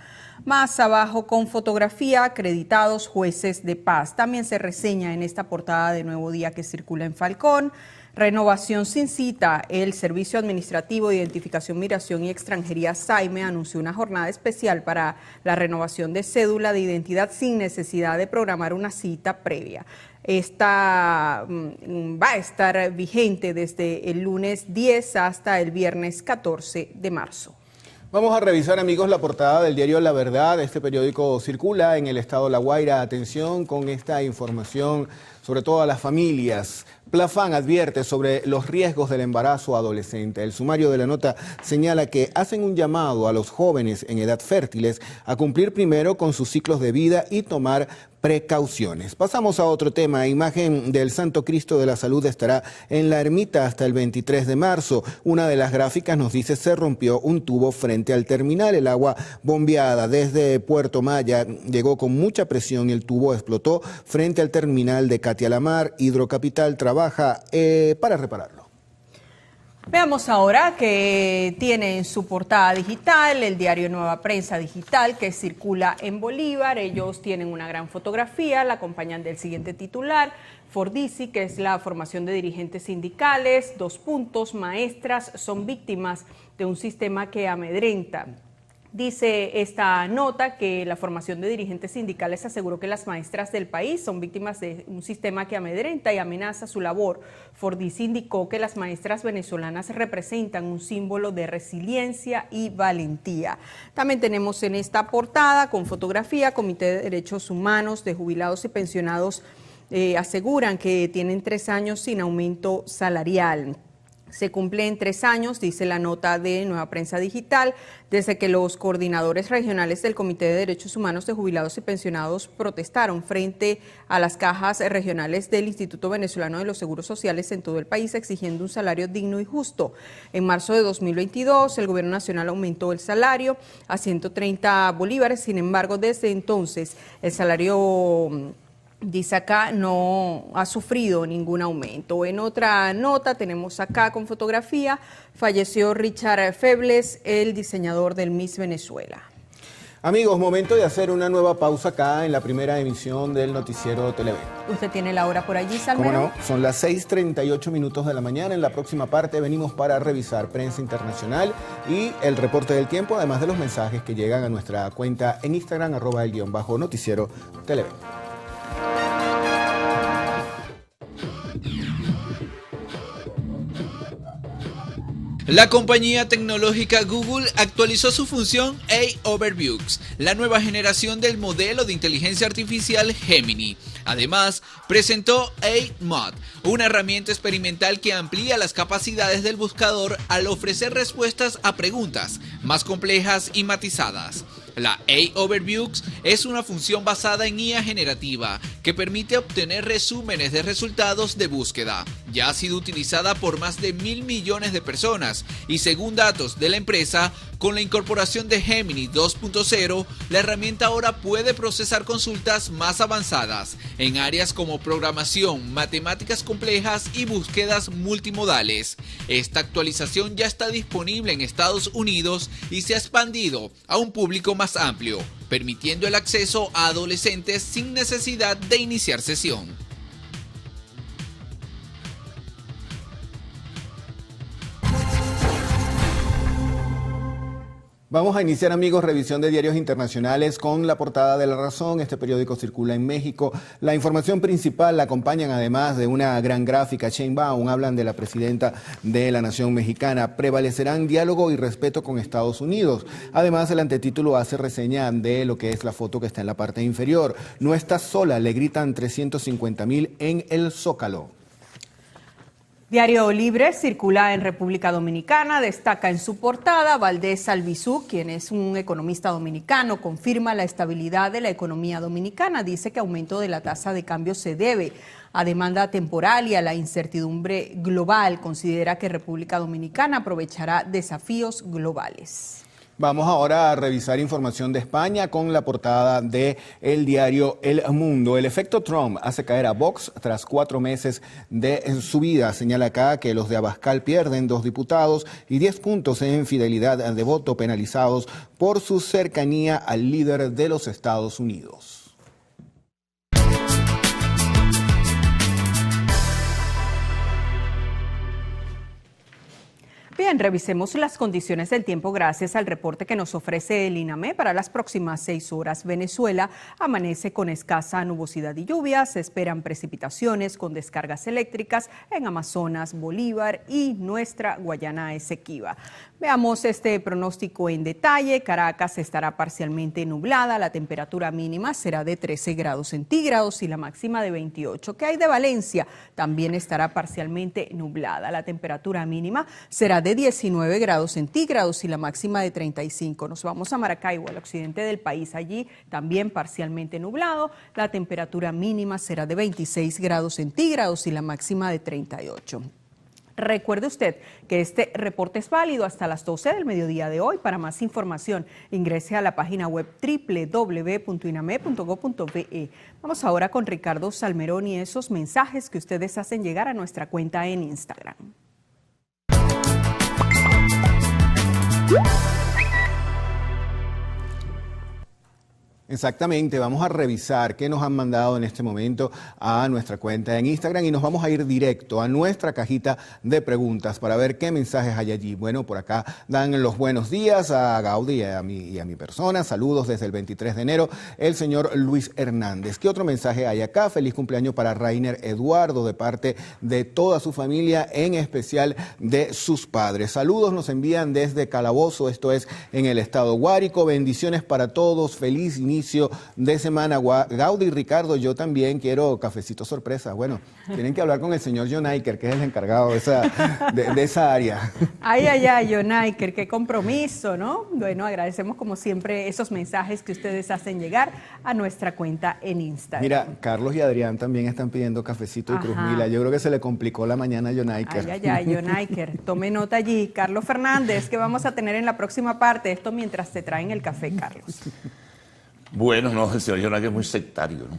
Más abajo, con fotografía, acreditados jueces de paz. También se reseña en esta portada de Nuevo Día que circula en Falcón: renovación sin cita. El Servicio Administrativo de Identificación, Migración y Extranjería, SAIME, anunció una jornada especial para la renovación de cédula de identidad sin necesidad de programar una cita previa. Esta va a estar vigente desde el lunes 10 hasta el viernes 14 de marzo. Vamos a revisar, amigos, la portada del diario La Verdad. Este periódico circula en el estado La Guaira. Atención con esta información, sobre todo a las familias. Plafan advierte sobre los riesgos del embarazo adolescente. El sumario de la nota señala que hacen un llamado a los jóvenes en edad fértiles a cumplir primero con sus ciclos de vida y tomar precauciones. Pasamos a otro tema. Imagen del Santo Cristo de la Salud estará en la ermita hasta el 23 de marzo. Una de las gráficas nos dice: se rompió un tubo frente al terminal. El agua bombeada desde Puerto Maya llegó con mucha presión y el tubo explotó frente al terminal de Catialamar. Hidrocapital trabaja para repararlo. Veamos ahora que tiene en su portada digital el diario Nueva Prensa Digital, que circula en Bolívar. Ellos tienen una gran fotografía, la acompañan del siguiente titular: Fordisi, que es la formación de dirigentes sindicales, 2 puntos, maestras son víctimas de un sistema que amedrenta. Dice esta nota que la formación de dirigentes sindicales aseguró que las maestras del país son víctimas de un sistema que amedrenta y amenaza su labor. Fordisi indicó que las maestras venezolanas representan un símbolo de resiliencia y valentía. También tenemos en esta portada, con fotografía, Comité de Derechos Humanos de Jubilados y Pensionados aseguran que tienen 3 años sin aumento salarial. Se cumple en 3 años, dice la nota de Nueva Prensa Digital, desde que los coordinadores regionales del Comité de Derechos Humanos de Jubilados y Pensionados protestaron frente a las cajas regionales del Instituto Venezolano de los Seguros Sociales en todo el país, exigiendo un salario digno y justo. En marzo de 2022, el Gobierno Nacional aumentó el salario a 130 bolívares, sin embargo, desde entonces el salario, dice acá, no ha sufrido ningún aumento. En otra nota tenemos acá con fotografía: falleció Richard Febles, el diseñador del Miss Venezuela. Amigos, momento de hacer una nueva pausa acá en la primera emisión del noticiero Televen. ¿Usted tiene la hora por allí, Salmero? ¿Cómo no? Son las 6:38 de la mañana. En la próxima parte venimos para revisar prensa internacional y el reporte del tiempo, además de los mensajes que llegan a nuestra cuenta en Instagram, @el_noticiero Televen. La compañía tecnológica Google actualizó su función AI Overviews, la nueva generación del modelo de inteligencia artificial Gemini. Además, presentó AI Mod, una herramienta experimental que amplía las capacidades del buscador al ofrecer respuestas a preguntas más complejas y matizadas. La A-Overviews es una función basada en IA generativa que permite obtener resúmenes de resultados de búsqueda. Ya ha sido utilizada por más de 1.000 millones de personas y según datos de la empresa, con la incorporación de Gemini 2.0, la herramienta ahora puede procesar consultas más avanzadas en áreas como programación, matemáticas complejas y búsquedas multimodales. Esta actualización ya está disponible en Estados Unidos y se ha expandido a un público más amplio, permitiendo el acceso a adolescentes sin necesidad de iniciar sesión. Vamos a iniciar, amigos, revisión de diarios internacionales con la portada de La Razón. Este periódico circula en México. La información principal la acompañan, además de una gran gráfica. Sheinbaum, hablan de la presidenta de la nación mexicana. Prevalecerán diálogo y respeto con Estados Unidos. Además, el antetítulo hace reseña de lo que es la foto que está en la parte inferior. No estás sola, le gritan 350,000 en el Zócalo. Diario Libre circula en República Dominicana, destaca en su portada Valdés Albizu, quien es un economista dominicano, confirma la estabilidad de la economía dominicana, dice que aumento de la tasa de cambio se debe a demanda temporal y a la incertidumbre global, considera que República Dominicana aprovechará desafíos globales. Vamos ahora a revisar información de España con la portada de el diario El Mundo. El efecto Trump hace caer a Vox tras 4 meses de subida. Señala acá que los de Abascal pierden 2 diputados y 10 puntos en fidelidad de voto penalizados por su cercanía al líder de los Estados Unidos. Bien, revisemos las condiciones del tiempo gracias al reporte que nos ofrece el INAME para las próximas 6 horas. Venezuela amanece con escasa nubosidad y lluvias, se esperan precipitaciones con descargas eléctricas en Amazonas, Bolívar y nuestra Guayana Esequiba. Veamos este pronóstico en detalle. Caracas estará parcialmente nublada, la temperatura mínima será de 13 grados centígrados y la máxima de 28. ¿Qué hay de Valencia? También estará parcialmente nublada, la temperatura mínima será de 19 grados centígrados y la máxima de 35. Nos vamos a Maracaibo, al occidente del país. Allí también parcialmente nublado. La temperatura mínima será de 26 grados centígrados y la máxima de 38. Recuerde usted que este reporte es válido hasta las 12 del mediodía de hoy. Para más información, ingrese a la página web www.iname.gov.be. Vamos ahora con Ricardo Salmerón y esos mensajes que ustedes hacen llegar a nuestra cuenta en Instagram. Exactamente, vamos a revisar qué nos han mandado en este momento a nuestra cuenta en Instagram y nos vamos a ir directo a nuestra cajita de preguntas para ver qué mensajes hay allí. Bueno, por acá dan los buenos días a Gaudí y a mi persona. Saludos desde el 23 de enero, el señor Luis Hernández. ¿Qué otro mensaje hay acá? Feliz cumpleaños para Rainer Eduardo de parte de toda su familia, en especial de sus padres. Saludos nos envían desde Calabozo, esto es en el estado Guárico. Bendiciones para todos, feliz inicio de semana. Gaudí y Ricardo, yo también quiero cafecito sorpresa. Bueno, tienen que hablar con el señor John Iker, que es el encargado de esa área. Ay, John Iker, qué compromiso, ¿no? Bueno, agradecemos como siempre esos mensajes que ustedes hacen llegar a nuestra cuenta en Instagram. Mira, Carlos y Adrián también están pidiendo cafecito y Cruzmila. Yo creo que se le complicó la mañana a John Iker. John Iker, tome nota allí. Carlos Fernández, ¿qué vamos a tener en la próxima parte? Esto mientras te traen el café, Carlos. Bueno, no, el señor Yonaque es muy sectario, ¿no?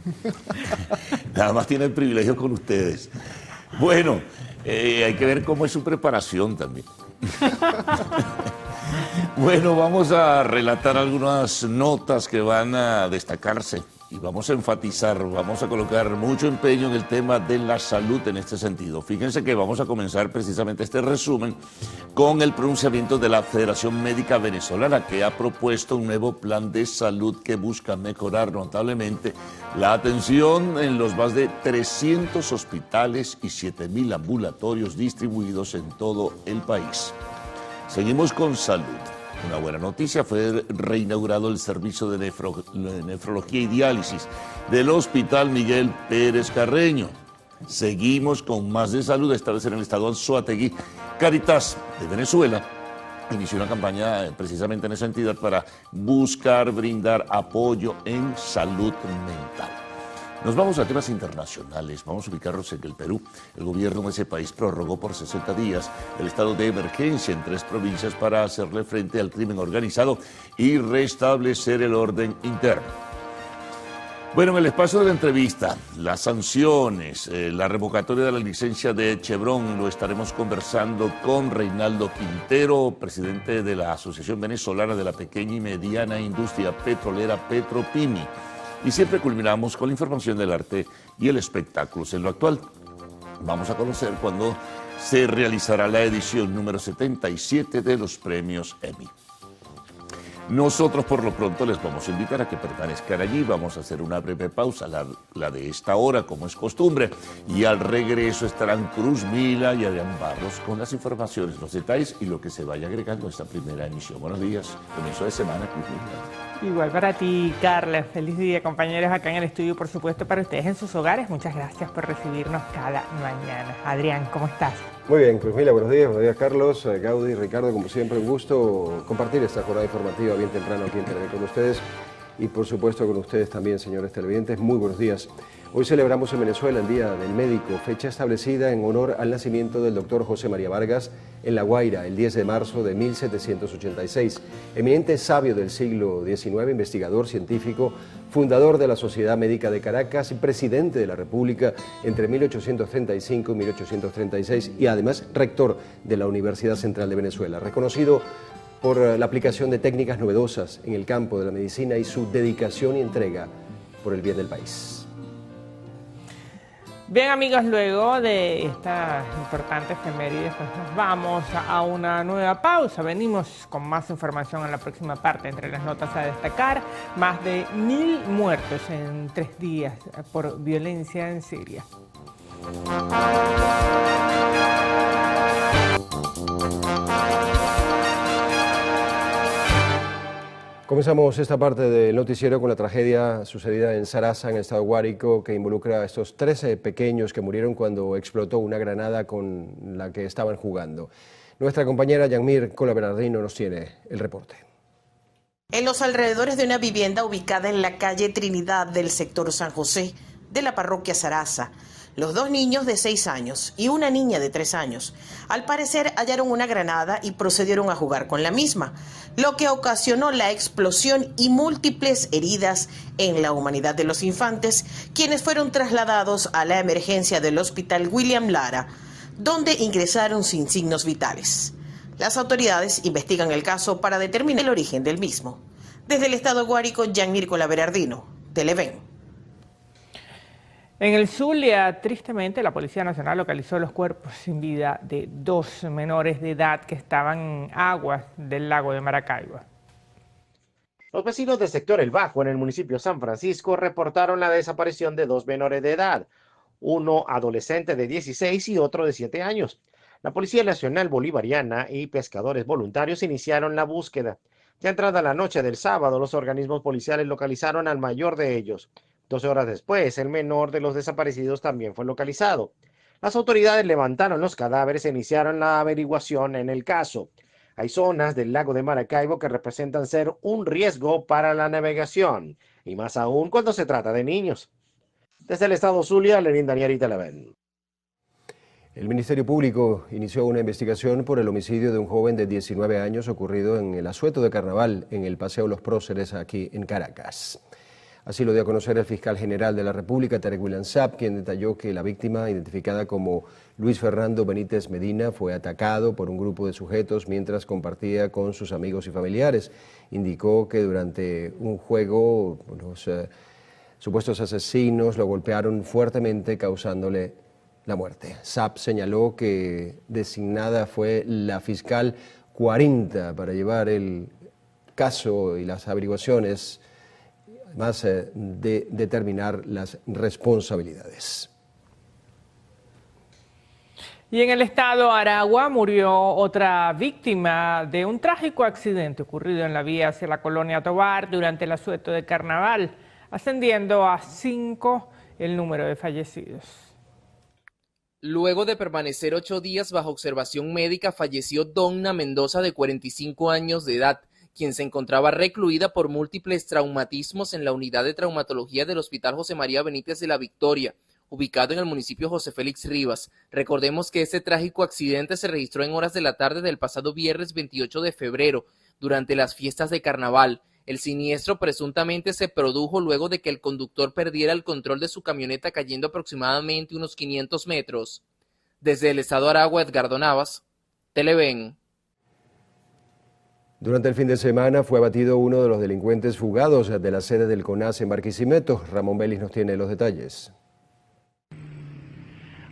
Nada más tiene el privilegio con ustedes. Bueno, hay que ver cómo es su preparación también. Bueno, vamos a relatar algunas notas que van a destacarse y vamos a enfatizar, vamos a colocar mucho empeño en el tema de la salud en este sentido. Fíjense que vamos a comenzar precisamente este resumen con el pronunciamiento de la Federación Médica Venezolana, que ha propuesto un nuevo plan de salud que busca mejorar notablemente la atención en los más de 300 hospitales y 7.000 ambulatorios distribuidos en todo el país. Seguimos con salud. Una buena noticia, fue reinaugurado el servicio de nefrología y diálisis del Hospital Miguel Pérez Carreño. Seguimos con más de salud, esta vez en el estado Anzoátegui. Cáritas de Venezuela inició una campaña precisamente en esa entidad para buscar brindar apoyo en salud mental. Nos vamos a temas internacionales, vamos a ubicarnos en el Perú. El gobierno de ese país prorrogó por 60 días el estado de emergencia en 3 provincias para hacerle frente al crimen organizado y restablecer el orden interno. Bueno, en el espacio de la entrevista, las sanciones, la revocatoria de la licencia de Chevron, lo estaremos conversando con Reinaldo Quintero, presidente de la Asociación Venezolana de la Pequeña y Mediana Industria Petrolera Petropimi. Y siempre culminamos con la información del arte y el espectáculo. En lo actual, vamos a conocer cuándo se realizará la edición número 77 de los premios Emmy. Nosotros por lo pronto les vamos a invitar a que permanezcan allí, vamos a hacer una breve pausa, la de esta hora como es costumbre, y al regreso estarán Cruz Mila y Adrián Barros con las informaciones, los detalles y lo que se vaya agregando a esta primera emisión. Buenos días, comienzo de semana, Cruz Mila. Igual para ti, Carla. Feliz día, compañeros, acá en el estudio, por supuesto, para ustedes en sus hogares. Muchas gracias por recibirnos cada mañana. Adrián, ¿cómo estás? Muy bien, Cruz Mila, buenos días Carlos, Gaudí, Ricardo, como siempre un gusto compartir esta jornada informativa bien temprano aquí en Televidente con ustedes y por supuesto con ustedes también, señores televidentes, muy buenos días. Hoy celebramos en Venezuela el Día del Médico, fecha establecida en honor al nacimiento del doctor José María Vargas en La Guaira, el 10 de marzo de 1786. Eminente sabio del siglo XIX, investigador científico, fundador de la Sociedad Médica de Caracas y presidente de la República entre 1835 y 1836 y además rector de la Universidad Central de Venezuela, reconocido por la aplicación de técnicas novedosas en el campo de la medicina y su dedicación y entrega por el bien del país. Bien, amigos, luego de esta importante efeméride, pues nos vamos a una nueva pausa. Venimos con más información en la próxima parte. Entre las notas a destacar, más de 1000 muertos en 3 días por violencia en Siria. Comenzamos esta parte del noticiero con la tragedia sucedida en Sarasa, en el estado Guárico, que involucra a estos 13 pequeños que murieron cuando explotó una granada con la que estaban jugando. Nuestra compañera Yanmir Cola-Bernardino nos tiene el reporte. En los alrededores de una vivienda ubicada en la calle Trinidad del sector San José de la parroquia Sarasa, los 2 niños de 6 años y una niña de 3 años, al parecer hallaron una granada y procedieron a jugar con la misma, lo que ocasionó la explosión y múltiples heridas en la humanidad de los infantes, quienes fueron trasladados a la emergencia del Hospital William Lara, donde ingresaron sin signos vitales. Las autoridades investigan el caso para determinar el origen del mismo. Desde el estado Guárico, Yanmir Cola-Bernardino, Televen. En el Zulia, tristemente, la Policía Nacional localizó los cuerpos sin vida de 2 menores de edad que estaban en aguas del lago de Maracaibo. Los vecinos del sector El Bajo, en el municipio San Francisco, reportaron la desaparición de 2 menores de edad, uno adolescente de 16 y otro de 7 años. La Policía Nacional Bolivariana y pescadores voluntarios iniciaron la búsqueda. Ya entrada la noche del sábado, los organismos policiales localizaron al mayor de ellos. 12 horas después, el menor de los desaparecidos también fue localizado. Las autoridades levantaron los cadáveres e iniciaron la averiguación en el caso. Hay zonas del lago de Maracaibo que representan ser un riesgo para la navegación, y más aún cuando se trata de niños. Desde el estado Zulia, Lenín Daniel, Televen. El Ministerio Público inició una investigación por el homicidio de un joven de 19 años ocurrido en el asueto de Carnaval en el Paseo Los Próceres aquí en Caracas. Así lo dio a conocer el fiscal general de la República, Tarek William Saab, quien detalló que la víctima, identificada como Luis Fernando Benítez Medina, fue atacado por un grupo de sujetos mientras compartía con sus amigos y familiares. Indicó que durante un juego los supuestos asesinos lo golpearon fuertemente, causándole la muerte. Saab señaló que designada fue la fiscal 40 para llevar el caso y las averiguaciones, además de determinar las responsabilidades. Y en el estado Aragua murió otra víctima de un trágico accidente ocurrido en la vía hacia la colonia Tovar durante el asueto de Carnaval, ascendiendo a 5 el número de fallecidos. Luego de permanecer 8 días bajo observación médica, falleció Donna Mendoza, de 45 años de edad, quien se encontraba recluida por múltiples traumatismos en la unidad de traumatología del Hospital José María Benítez de La Victoria, ubicado en el municipio José Félix Rivas. Recordemos que este trágico accidente se registró en horas de la tarde del pasado viernes 28 de febrero, durante las fiestas de carnaval. El siniestro presuntamente se produjo luego de que el conductor perdiera el control de su camioneta, cayendo aproximadamente unos 500 metros. Desde el estado Aragua, Edgardo Navas, Televen. Durante el fin de semana fue abatido uno de los delincuentes fugados de la sede del CONAS en Barquisimeto. Ramón Vélez nos tiene los detalles.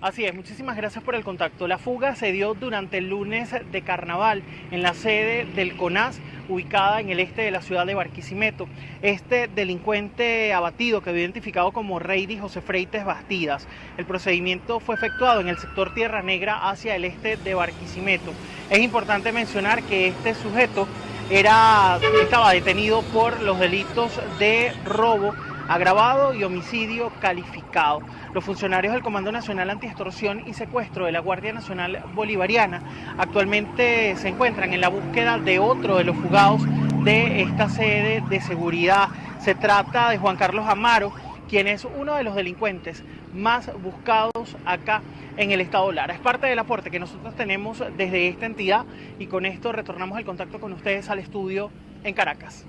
Así es, muchísimas gracias por el contacto. La fuga se dio durante el lunes de carnaval en la sede del CONAS, ubicada en el este de la ciudad de Barquisimeto. Este delincuente abatido quedó identificado como Reidy José Freites Bastidas. El procedimiento fue efectuado en el sector Tierra Negra hacia el este de Barquisimeto. Es importante mencionar que este sujeto estaba detenido por los delitos de robo agravado y homicidio calificado. Los funcionarios del Comando Nacional Antiextorsión y Secuestro de la Guardia Nacional Bolivariana actualmente se encuentran en la búsqueda de otro de los fugados de esta sede de seguridad. Se trata de Juan Carlos Amaro, quien es uno de los delincuentes más buscados acá en el estado Lara. Es parte del aporte que nosotros tenemos desde esta entidad y con esto retornamos el contacto con ustedes al estudio en Caracas.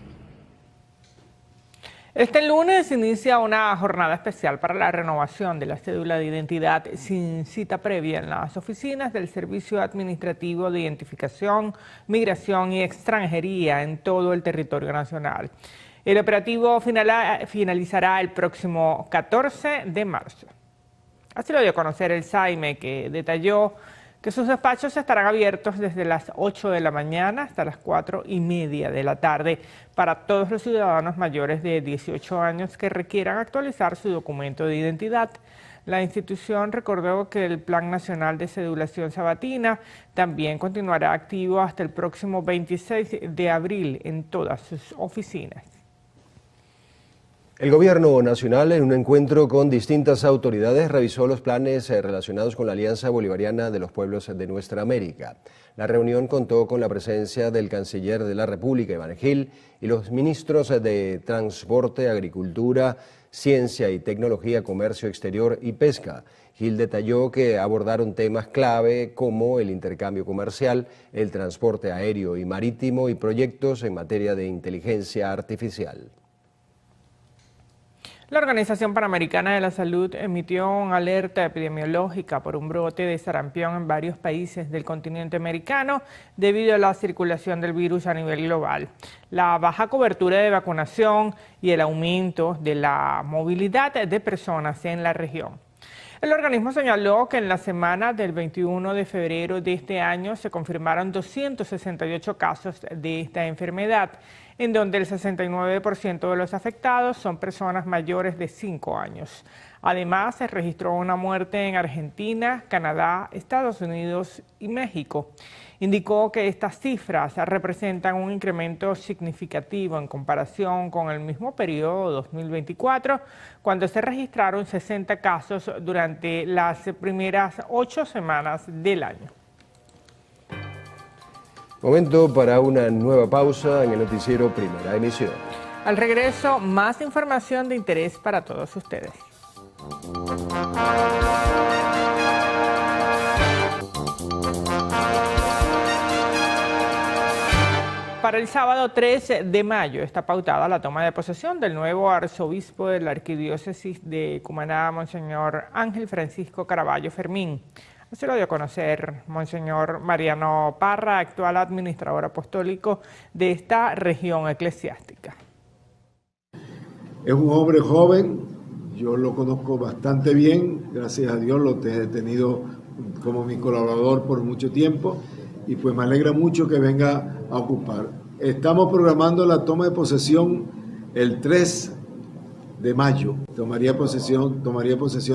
Este lunes inicia una jornada especial para la renovación de la cédula de identidad sin cita previa en las oficinas del Servicio Administrativo de Identificación, Migración y Extranjería en todo el territorio nacional. El operativo finalizará el próximo 14 de marzo. Así lo dio a conocer el SAIME, que detalló que sus despachos estarán abiertos desde las 8 de la mañana hasta las 4:30 de la tarde para todos los ciudadanos mayores de 18 años que requieran actualizar su documento de identidad. La institución recordó que el Plan Nacional de Cedulación Sabatina también continuará activo hasta el próximo 26 de abril en todas sus oficinas. El Gobierno Nacional, en un encuentro con distintas autoridades, revisó los planes relacionados con la Alianza Bolivariana de los Pueblos de Nuestra América. La reunión contó con la presencia del Canciller de la República, Iván Gil, y los ministros de Transporte, Agricultura, Ciencia y Tecnología, Comercio Exterior y Pesca. Gil detalló que abordaron temas clave como el intercambio comercial, el transporte aéreo y marítimo y proyectos en materia de inteligencia artificial. La Organización Panamericana de la Salud emitió una alerta epidemiológica por un brote de sarampión en varios países del continente americano debido a la circulación del virus a nivel global, la baja cobertura de vacunación y el aumento de la movilidad de personas en la región. El organismo señaló que en la semana del 21 de febrero de este año se confirmaron 268 casos de esta enfermedad, en donde el 69% de los afectados son personas mayores de 5 años. Además, se registró una muerte en Argentina, Canadá, Estados Unidos y México. Indicó que estas cifras representan un incremento significativo en comparación con el mismo periodo 2024, cuando se registraron 60 casos durante las primeras 8 semanas del año. Momento para una nueva pausa en el noticiero Primera Emisión. Al regreso, más información de interés para todos ustedes. Para el sábado 13 de mayo está pautada la toma de posesión del nuevo arzobispo de la Arquidiócesis de Cumaná, Monseñor Ángel Francisco Caraballo Fermín. Así lo dio a conocer Monseñor Mariano Parra, actual administrador apostólico de esta región eclesiástica. Es un hombre joven, yo lo conozco bastante bien, gracias a Dios lo he tenido como mi colaborador por mucho tiempo y pues me alegra mucho que venga a ocupar. Estamos programando la toma de posesión el 3 de mayo. Tomaría posesión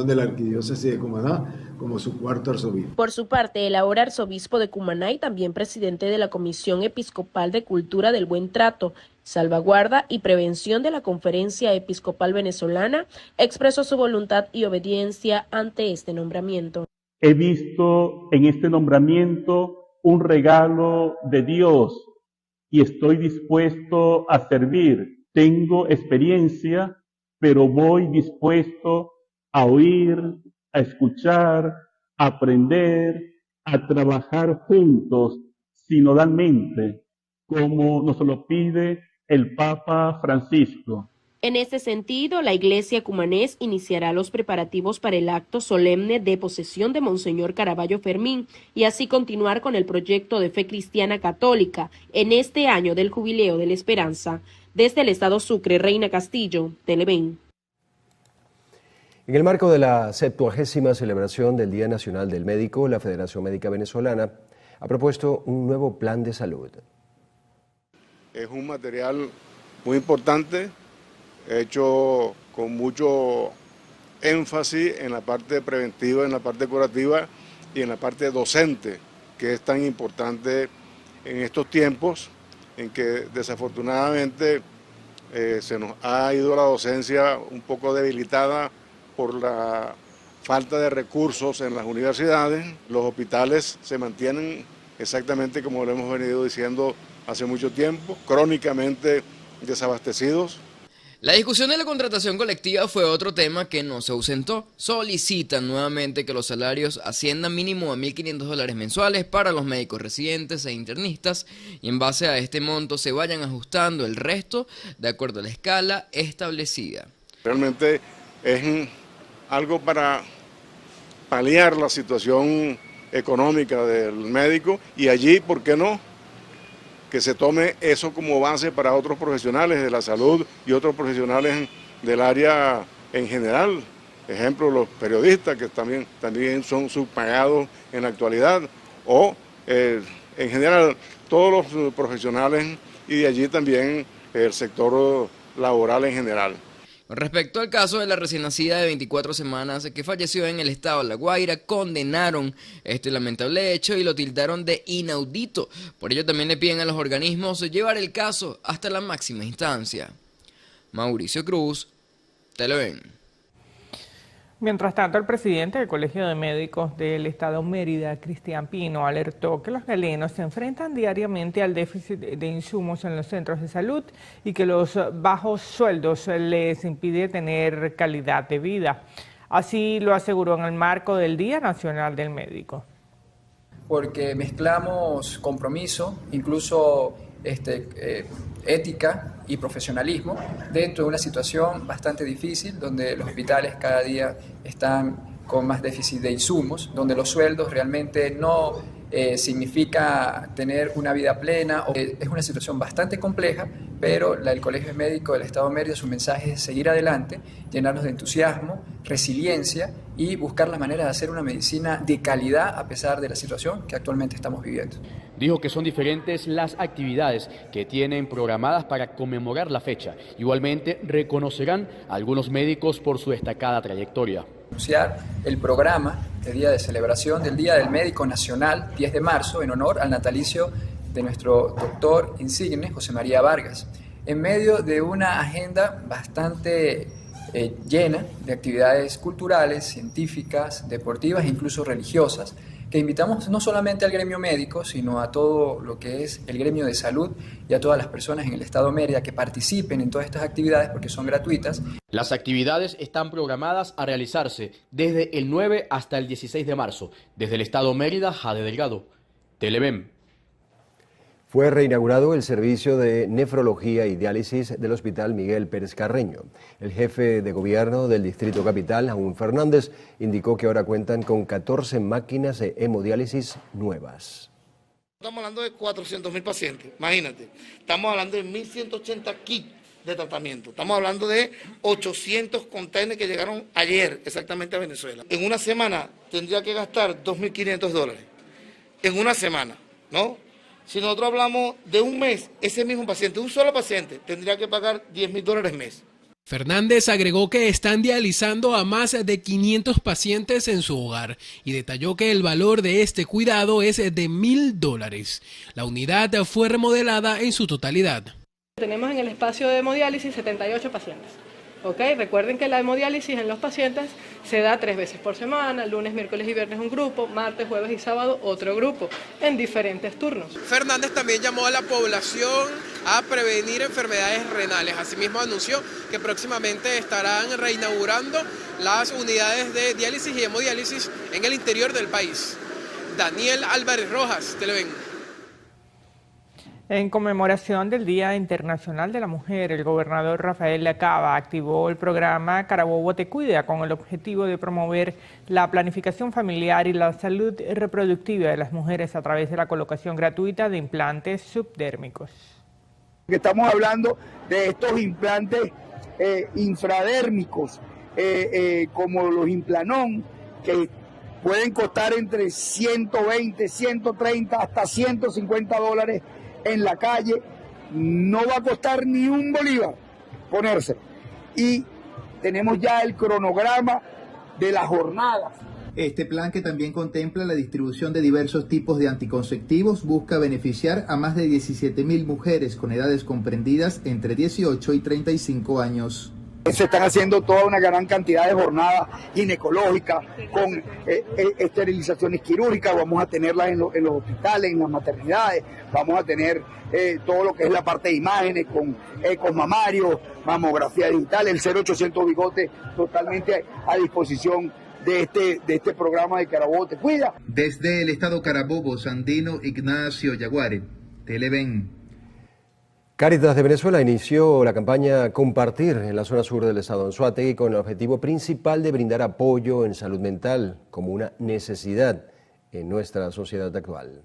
de la Arquidiócesis de Cumaná como su cuarto arzobispo. Por su parte, el ahora arzobispo de Cumaná y también presidente de la Comisión Episcopal de Cultura del Buen Trato, Salvaguarda y Prevención de la Conferencia Episcopal Venezolana, expresó su voluntad y obediencia ante este nombramiento. He visto en este nombramiento un regalo de Dios y estoy dispuesto a servir. Tengo experiencia, pero voy dispuesto a oír, a escuchar, a aprender, a trabajar juntos, sinodalmente, como nos lo pide el Papa Francisco. En este sentido, la Iglesia Cumanés iniciará los preparativos para el acto solemne de posesión de Monseñor Caraballo Fermín y así continuar con el proyecto de fe cristiana católica en este año del Jubileo de la Esperanza. Desde el Estado Sucre, Reina Castillo, Televen. En el marco de la 70ª celebración del Día Nacional del Médico, la Federación Médica Venezolana ha propuesto un nuevo plan de salud. Es un material muy importante, hecho con mucho énfasis en la parte preventiva, en la parte curativa y en la parte docente, que es tan importante en estos tiempos en que desafortunadamente se nos ha ido la docencia un poco debilitada por la falta de recursos en las universidades. Los hospitales se mantienen exactamente como lo hemos venido diciendo hace mucho tiempo, crónicamente desabastecidos. La discusión de la contratación colectiva fue otro tema que no se ausentó. Solicitan nuevamente que los salarios asciendan mínimo a $1.500 mensuales para los médicos residentes e internistas y en base a este monto se vayan ajustando el resto de acuerdo a la escala establecida. Realmente es algo para paliar la situación económica del médico y allí, ¿por qué no?, que se tome eso como base para otros profesionales de la salud y otros profesionales del área en general. Ejemplo, los periodistas que también son subpagados en la actualidad o en general todos los profesionales y de allí también el sector laboral en general. Con respecto al caso de la recién nacida de 24 semanas que falleció en el estado de La Guaira, condenaron este lamentable hecho y lo tildaron de inaudito. Por ello también le piden a los organismos llevar el caso hasta la máxima instancia. Mauricio Cruz, Televen. Mientras tanto, el presidente del Colegio de Médicos del Estado Mérida, Cristian Pino, alertó que los galenos se enfrentan diariamente al déficit de insumos en los centros de salud y que los bajos sueldos les impiden tener calidad de vida. Así lo aseguró en el marco del Día Nacional del Médico. Porque mezclamos compromiso, incluso ética y profesionalismo dentro de una situación bastante difícil donde los hospitales cada día están con más déficit de insumos, donde los sueldos realmente no significa tener una vida plena. Es una situación bastante compleja, pero el Colegio Médico del Estado Mérida, su mensaje es seguir adelante, llenarnos de entusiasmo, resiliencia y buscar la manera de hacer una medicina de calidad a pesar de la situación que actualmente estamos viviendo. Dijo que son diferentes las actividades que tienen programadas para conmemorar la fecha. Igualmente reconocerán a algunos médicos por su destacada trayectoria. Anunciar el programa de día de celebración del Día del Médico Nacional, 10 de marzo, en honor al natalicio de nuestro doctor insigne, José María Vargas, en medio de una agenda bastante llena de actividades culturales, científicas, deportivas e incluso religiosas, que invitamos no solamente al gremio médico, sino a todo lo que es el gremio de salud y a todas las personas en el Estado Mérida que participen en todas estas actividades porque son gratuitas. Las actividades están programadas a realizarse desde el 9 hasta el 16 de marzo, desde el Estado Mérida, Jade Delgado, Televen. Fue reinaugurado el servicio de nefrología y diálisis del Hospital Miguel Pérez Carreño. El jefe de gobierno del Distrito Capital, Aún Fernández, indicó que ahora cuentan con 14 máquinas de hemodiálisis nuevas. Estamos hablando de 400.000 pacientes, imagínate. Estamos hablando de 1.180 kits de tratamiento. Estamos hablando de 800 containers que llegaron ayer exactamente a Venezuela. En una semana tendría que gastar $2.500. En una semana, ¿no? Si nosotros hablamos de un mes, ese mismo paciente, un solo paciente, tendría que pagar $10.000 mes. Fernández agregó que están dializando a más de 500 pacientes en su hogar y detalló que el valor de este cuidado es de $1.000. La unidad fue remodelada en su totalidad. Tenemos en el espacio de hemodiálisis 78 pacientes. ¿ok? Recuerden que la hemodiálisis en los pacientes se da 3 veces por semana, lunes, miércoles y viernes un grupo, martes, jueves y sábado otro grupo, en diferentes turnos. Fernández también llamó a la población a prevenir enfermedades renales. Asimismo anunció que próximamente estarán reinaugurando las unidades de diálisis y hemodiálisis en el interior del país. Daniel Álvarez Rojas, Televen. En conmemoración del Día Internacional de la Mujer, el gobernador Rafael Lacaba activó el programa Carabobo Te Cuida con el objetivo de promover la planificación familiar y la salud reproductiva de las mujeres a través de la colocación gratuita de implantes subdérmicos. Estamos hablando de estos implantes infradérmicos, como los Implanón, que pueden costar entre 120, 130 hasta $150 en la calle. No va a costar ni un bolívar ponerse. Y tenemos ya el cronograma de las jornadas. Este plan, que también contempla la distribución de diversos tipos de anticonceptivos, busca beneficiar a más de 17.000 mujeres con edades comprendidas entre 18 y 35 años. Se están haciendo toda una gran cantidad de jornadas ginecológicas con esterilizaciones quirúrgicas. Vamos a tenerlas en los hospitales, en las maternidades. Vamos a tener todo lo que es la parte de imágenes con ecos mamarios, mamografía digital, el 0800 Bigote totalmente a disposición de este programa de Carabobo Te Cuida. Desde el estado Carabobo, Sandino Ignacio Yaguare, Televen. Cáritas de Venezuela inició la campaña Compartir en la zona sur del estado Anzoátegui con el objetivo principal de brindar apoyo en salud mental como una necesidad en nuestra sociedad actual.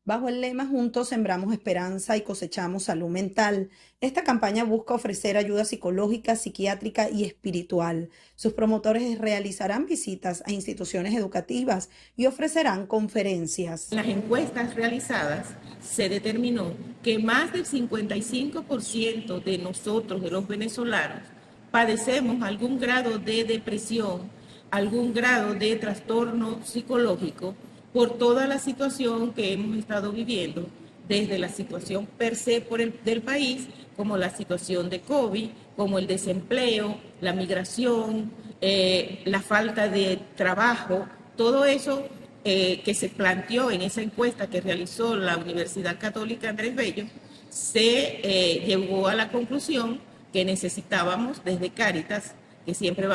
Bajo el lema Juntos sembramos esperanza y cosechamos salud mental, esta campaña busca ofrecer ayuda psicológica, psiquiátrica y espiritual. Sus promotores realizarán visitas a instituciones educativas y ofrecerán conferencias. En las encuestas realizadas se determinó que más del 55% de nosotros, de los venezolanos, padecemos algún grado de depresión, algún grado de trastorno psicológico, por toda la situación que hemos estado viviendo, desde la situación per se del país, como la situación de COVID, como el desempleo, la migración, la falta de trabajo, todo eso que se planteó en esa encuesta que realizó la Universidad Católica Andrés Bello, se llegó a la conclusión que necesitábamos desde Cáritas, que siempre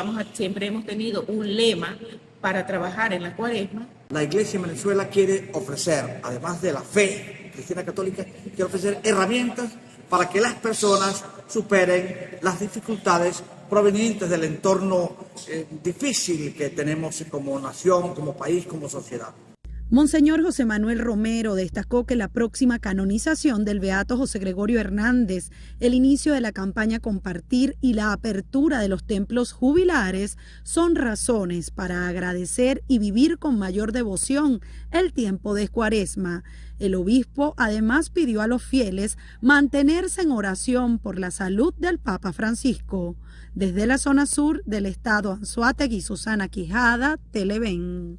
hemos tenido un lema para trabajar en la Cuaresma. La Iglesia en Venezuela quiere ofrecer, además de la fe cristiana católica, quiere ofrecer herramientas para que las personas superen las dificultades provenientes del entorno difícil que tenemos como nación, como país, como sociedad. Monseñor José Manuel Romero destacó que la próxima canonización del beato José Gregorio Hernández, el inicio de la campaña Compartir y la apertura de los templos jubilares son razones para agradecer y vivir con mayor devoción el tiempo de Cuaresma. El obispo además pidió a los fieles mantenerse en oración por la salud del Papa Francisco. Desde la zona sur del estado Anzoátegui, Susana Quijada, Televen.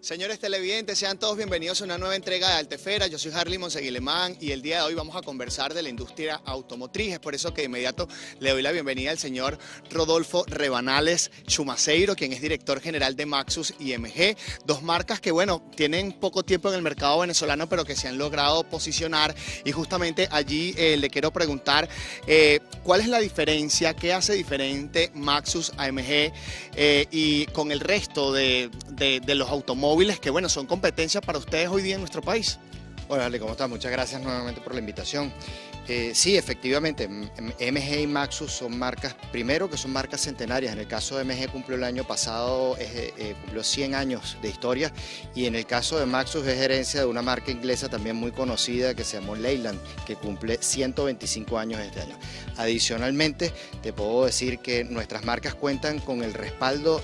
Señores televidentes, sean todos bienvenidos a una nueva entrega de Altefera. Yo soy Harley Monseguilemán y el día de hoy vamos a conversar de la industria automotriz. Es por eso que de inmediato le doy la bienvenida al señor Rodolfo Rebanales Chumaceiro, quien es director general de Maxus y MG, dos marcas que, bueno, tienen poco tiempo en el mercado venezolano, pero que se han logrado posicionar. Y justamente allí le quiero preguntar cuál es la diferencia, qué hace diferente Maxus a MG y con el resto de los automóviles que, bueno, son competencias para ustedes hoy día en nuestro país. Hola, Ale, ¿cómo estás? Muchas gracias nuevamente por la invitación. Sí, efectivamente, MG y Maxus son marcas, primero que son marcas centenarias. En el caso de MG cumplió el año pasado, cumplió 100 años de historia, y en el caso de Maxus es herencia de una marca inglesa también muy conocida que se llamó Leyland, que cumple 125 años este año. Adicionalmente, te puedo decir que nuestras marcas cuentan con el respaldo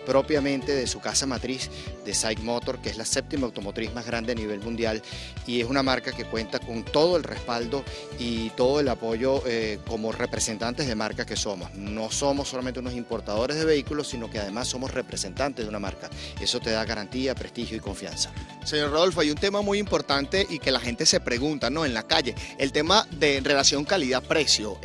propiamente de su casa matriz, de SAIC Motor, que es la séptima automotriz más grande a nivel mundial, y es una marca que cuenta con todo el respaldo y todo el apoyo como representantes de marca que somos. No somos solamente unos importadores de vehículos, sino que además somos representantes de una marca. Eso te da garantía, prestigio y confianza. Señor Rodolfo, hay un tema muy importante y que la gente se pregunta, ¿no?, en la calle, el tema de relación calidad-precio.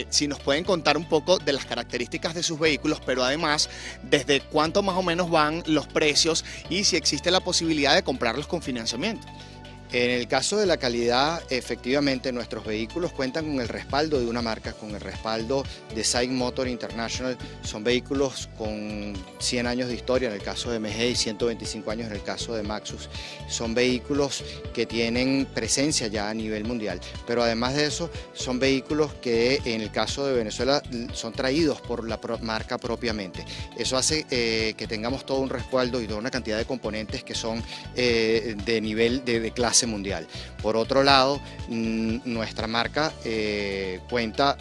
Si nos pueden contar un poco de las características de sus vehículos, pero además desde cuánto más o menos van los precios y si existe la posibilidad de comprarlos con financiamiento. En el caso de la calidad, efectivamente nuestros vehículos cuentan con el respaldo de una marca, con el respaldo de SAIC Motor International. Son vehículos con 100 años de historia en el caso de MG y 125 años en el caso de Maxus. Son vehículos que tienen presencia ya a nivel mundial, pero además de eso son vehículos que en el caso de Venezuela son traídos por la marca propiamente. Eso hace que tengamos todo un respaldo y toda una cantidad de componentes que son de nivel de clase mundial. Por otro lado, nuestra marca cuenta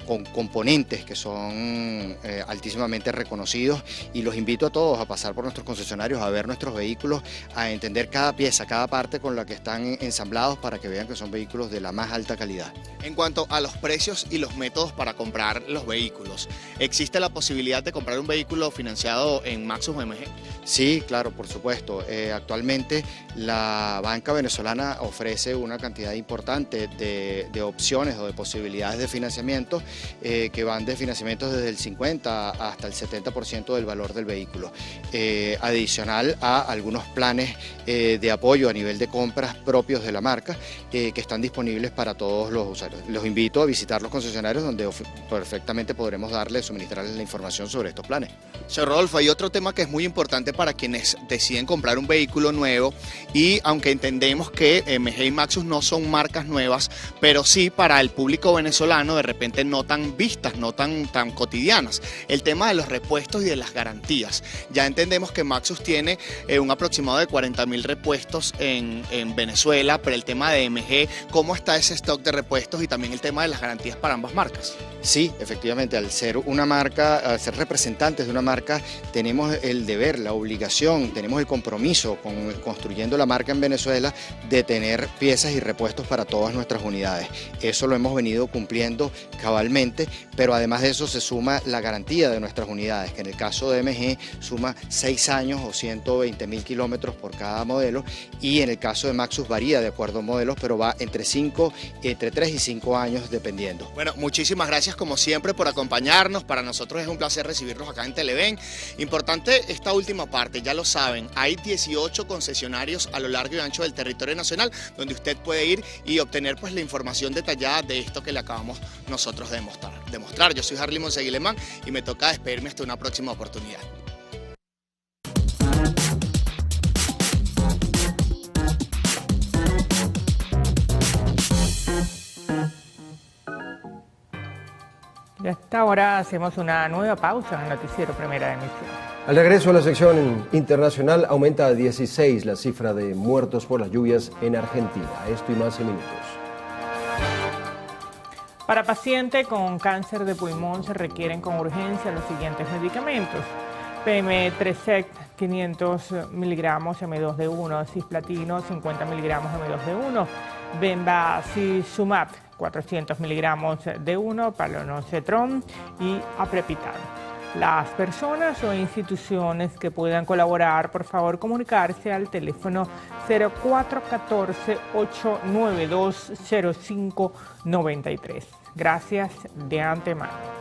con componentes que son altísimamente reconocidos y los invito a todos a pasar por nuestros concesionarios, a ver nuestros vehículos, a entender cada pieza, cada parte con la que están ensamblados para que vean que son vehículos de la más alta calidad. En cuanto a los precios y los métodos para comprar los vehículos, ¿existe la posibilidad de comprar un vehículo financiado en Maxus o MG? Sí, claro, por supuesto. Actualmente la banca venezolana ofrece una cantidad importante de opciones o de posibilidades de financiamiento que van de financiamientos desde el 50 hasta el 70% del valor del vehículo. Adicional a algunos planes de apoyo a nivel de compras propios de la marca que están disponibles para todos los usuarios. Los invito a visitar los concesionarios donde perfectamente podremos suministrarles la información sobre estos planes. Señor Rodolfo, hay otro tema que es muy importante para quienes deciden comprar un vehículo nuevo y aunque entendemos que MG y Maxus no son marcas nuevas, pero sí para el público venezolano de repente no tan vistas, no tan cotidianas. El tema de los repuestos y de las garantías. Ya entendemos que Maxus tiene un aproximado de 40.000 repuestos en Venezuela, pero el tema de MG, ¿cómo está ese stock de repuestos y también el tema de las garantías para ambas marcas? Sí, efectivamente, al ser una marca, al ser representantes de una marca, tenemos el deber, la obligación, tenemos el compromiso con construyendo la marca en Venezuela de tener piezas y repuestos para todas nuestras unidades. Eso lo hemos venido cumpliendo cabalmente, pero además de eso se suma la garantía de nuestras unidades, que en el caso de MG suma 6 años o 120.000 kilómetros por cada modelo, y en el caso de Maxus varía de acuerdo a modelos, pero va entre 3 y 5 años dependiendo. Bueno, muchísimas gracias como siempre por acompañarnos. Para nosotros es un placer recibirlos acá en Televen. Importante esta última parte, ya lo saben, hay 18 concesionarios a lo largo y ancho del territorio nacional donde usted puede ir y obtener pues la información detallada de esto que le acabamos nosotros de demostrar. Yo soy Harley Monseguilemán y me toca despedirme hasta una próxima oportunidad. Y hasta ahora hacemos una nueva pausa en el noticiero Primera Emisión. Al regreso a la sección internacional, aumenta a 16 la cifra de muertos por las lluvias en Argentina. Esto y más en minutos. Para paciente con cáncer de pulmón se requieren con urgencia los siguientes medicamentos: PM3SEC 500 miligramos M2D1, cisplatino 50 miligramos M2D1, Bevacizumab 400 miligramos D1, Palonosetron y Aprepitan. Las personas o instituciones que puedan colaborar, por favor, comunicarse al teléfono 0414-892-0593. Gracias de antemano.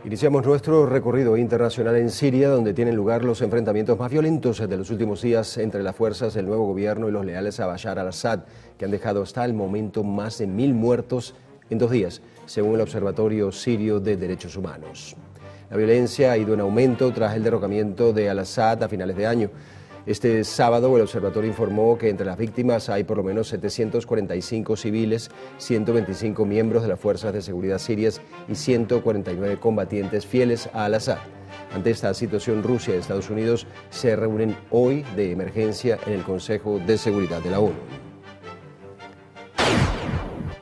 Iniciamos nuestro recorrido internacional en Siria, donde tienen lugar los enfrentamientos más violentos de los últimos días entre las fuerzas del nuevo gobierno y los leales a Bashar al-Assad, que han dejado hasta el momento más de 1.000 muertos en 2 días, según el Observatorio Sirio de Derechos Humanos. La violencia ha ido en aumento tras el derrocamiento de al-Assad a finales de año. Este sábado el observatorio informó que entre las víctimas hay por lo menos 745 civiles, 125 miembros de las fuerzas de seguridad sirias y 149 combatientes fieles a al-Assad. Ante esta situación, Rusia y Estados Unidos se reúnen hoy de emergencia en el Consejo de Seguridad de la ONU.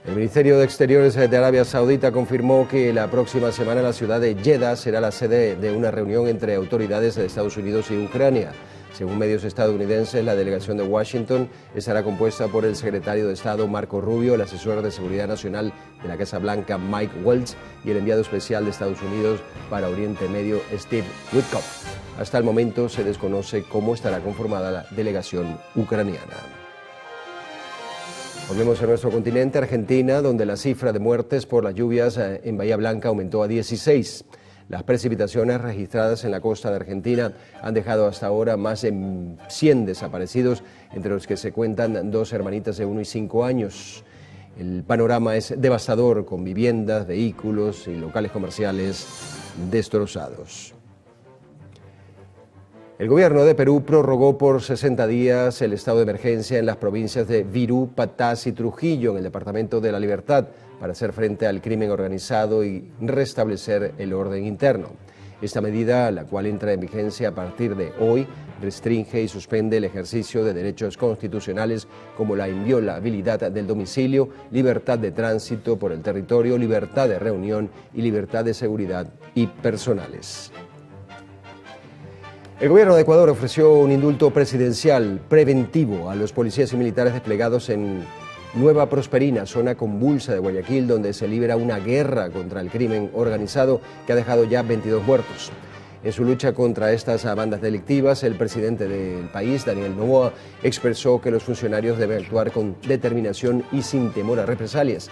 El Ministerio de Exteriores de Arabia Saudita confirmó que la próxima semana la ciudad de Jeddah será la sede de una reunión entre autoridades de Estados Unidos y Ucrania. Según medios estadounidenses, la delegación de Washington estará compuesta por el secretario de Estado Marco Rubio, el asesor de Seguridad Nacional de la Casa Blanca Mike Waltz y el enviado especial de Estados Unidos para Oriente Medio Steve Witkoff. Hasta el momento se desconoce cómo estará conformada la delegación ucraniana. Volvemos a nuestro continente, Argentina, donde la cifra de muertes por las lluvias en Bahía Blanca aumentó a 16. Las precipitaciones registradas en la costa de Argentina han dejado hasta ahora más de 100 desaparecidos, entre los que se cuentan 2 hermanitas de 1 y 5 años. El panorama es devastador, con viviendas, vehículos y locales comerciales destrozados. El gobierno de Perú prorrogó por 60 días el estado de emergencia en las provincias de Virú, Patás y Trujillo, en el departamento de La Libertad, para hacer frente al crimen organizado y restablecer el orden interno. Esta medida, la cual entra en vigencia a partir de hoy, restringe y suspende el ejercicio de derechos constitucionales como la inviolabilidad del domicilio, libertad de tránsito por el territorio, libertad de reunión y libertad de seguridad y personales. El gobierno de Ecuador ofreció un indulto presidencial preventivo a los policías y militares desplegados en Nueva Prosperina, zona convulsa de Guayaquil, donde se libra una guerra contra el crimen organizado que ha dejado ya 22 muertos. En su lucha contra estas bandas delictivas, el presidente del país, Daniel Noboa, expresó que los funcionarios deben actuar con determinación y sin temor a represalias.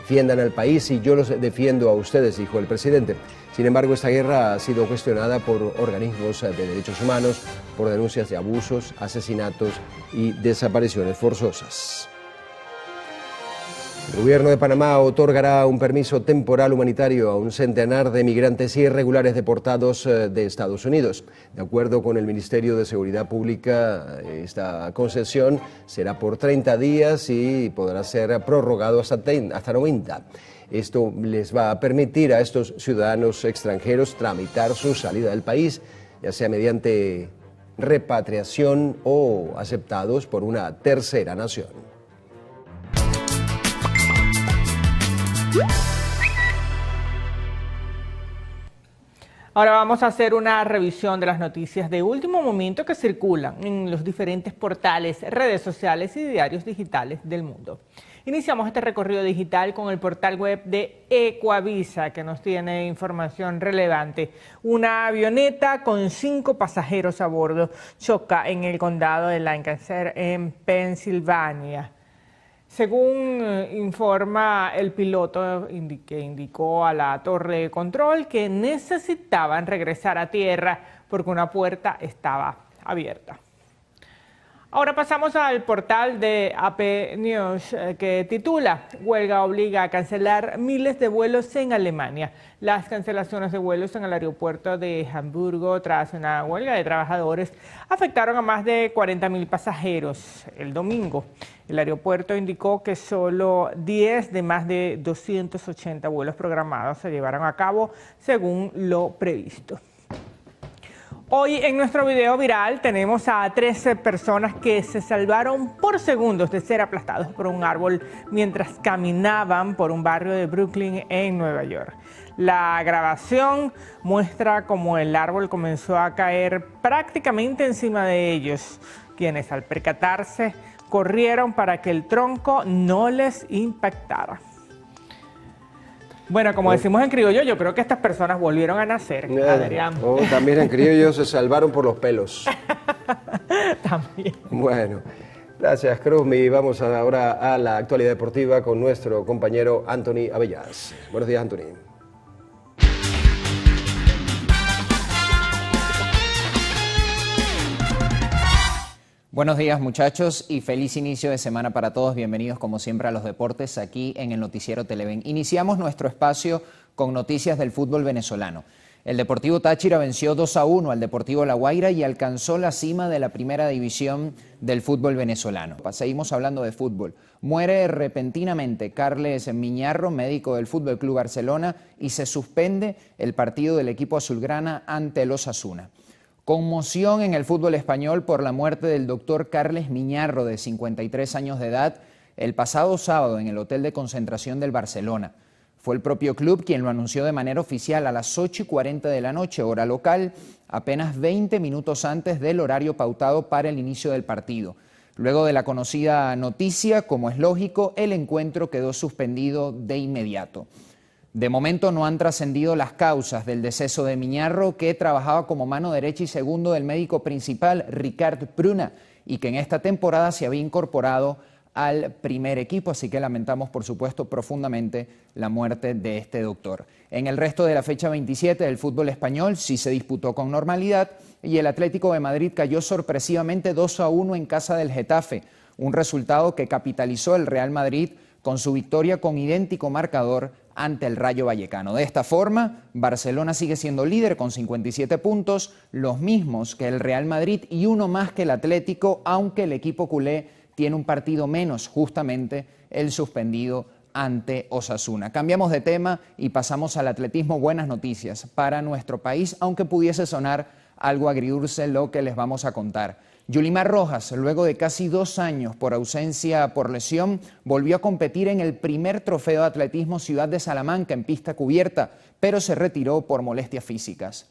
Defiendan al país y yo los defiendo a ustedes, dijo el presidente. Sin embargo, esta guerra ha sido cuestionada por organismos de derechos humanos por denuncias de abusos, asesinatos y desapariciones forzosas. El gobierno de Panamá otorgará un permiso temporal humanitario a un centenar de migrantes irregulares deportados de Estados Unidos. De acuerdo con el Ministerio de Seguridad Pública, esta concesión será por 30 días y podrá ser prorrogado hasta 90. Esto les va a permitir a estos ciudadanos extranjeros tramitar su salida del país, ya sea mediante repatriación o aceptados por una tercera nación. Ahora vamos a hacer una revisión de las noticias de último momento que circulan en los diferentes portales, redes sociales y diarios digitales del mundo. Iniciamos este recorrido digital con el portal web de Ecuavisa, que nos tiene información relevante. Una avioneta con 5 pasajeros a bordo choca en el condado de Lancaster, en Pensilvania. Según informa el piloto, que indicó a la torre de control que necesitaban regresar a tierra porque una puerta estaba abierta. Ahora pasamos al portal de AP News, que titula: huelga obliga a cancelar miles de vuelos en Alemania. Las cancelaciones de vuelos en el aeropuerto de Hamburgo tras una huelga de trabajadores afectaron a más de 40.000 pasajeros el domingo. El aeropuerto indicó que solo 10 de más de 280 vuelos programados se llevaron a cabo según lo previsto. Hoy en nuestro video viral tenemos a 13 personas que se salvaron por segundos de ser aplastados por un árbol mientras caminaban por un barrio de Brooklyn en Nueva York. La grabación muestra cómo el árbol comenzó a caer prácticamente encima de ellos, quienes al percatarse corrieron para que el tronco no les impactara. Bueno, como decimos en criollo, yo creo que estas personas volvieron a nacer, Adrián. También en criollo se salvaron por los pelos. También. Bueno, gracias, Cruzmi. Vamos ahora a la actualidad deportiva con nuestro compañero Anthony Abellás. Buenos días, Anthony. Buenos días, muchachos, y feliz inicio de semana para todos. Bienvenidos como siempre a los deportes aquí en el noticiero Televen. Iniciamos nuestro espacio con noticias del fútbol venezolano. El Deportivo Táchira venció 2-1 al Deportivo La Guaira y alcanzó la cima de la primera división del fútbol venezolano. Seguimos hablando de fútbol. Muere repentinamente Carles Miñarro, médico del Fútbol Club Barcelona, y se suspende el partido del equipo azulgrana ante el Osasuna. Conmoción en el fútbol español por la muerte del doctor Carles Miñarro, de 53 años de edad, el pasado sábado en el hotel de concentración del Barcelona. Fue el propio club quien lo anunció de manera oficial a las 8:40 de la noche, hora local, apenas 20 minutos antes del horario pautado para el inicio del partido. Luego de la conocida noticia, como es lógico, el encuentro quedó suspendido de inmediato. De momento no han trascendido las causas del deceso de Miñarro, que trabajaba como mano derecha y segundo del médico principal, Ricard Pruna, y que en esta temporada se había incorporado al primer equipo, así que lamentamos, por supuesto, profundamente la muerte de este doctor. En el resto de la fecha 27 del fútbol español sí se disputó con normalidad y el Atlético de Madrid cayó sorpresivamente 2-1 en casa del Getafe, un resultado que capitalizó el Real Madrid con su victoria con idéntico marcador ante el Rayo Vallecano. De esta forma, Barcelona sigue siendo líder con 57 puntos, los mismos que el Real Madrid y uno más que el Atlético, aunque el equipo culé tiene un partido menos, justamente el suspendido ante Osasuna. Cambiamos de tema y pasamos al atletismo. Buenas noticias para nuestro país, aunque pudiese sonar algo agridulce lo que les vamos a contar. Yulimar Rojas, luego de casi 2 años por ausencia por lesión, volvió a competir en el primer trofeo de atletismo Ciudad de Salamanca en pista cubierta, pero se retiró por molestias físicas.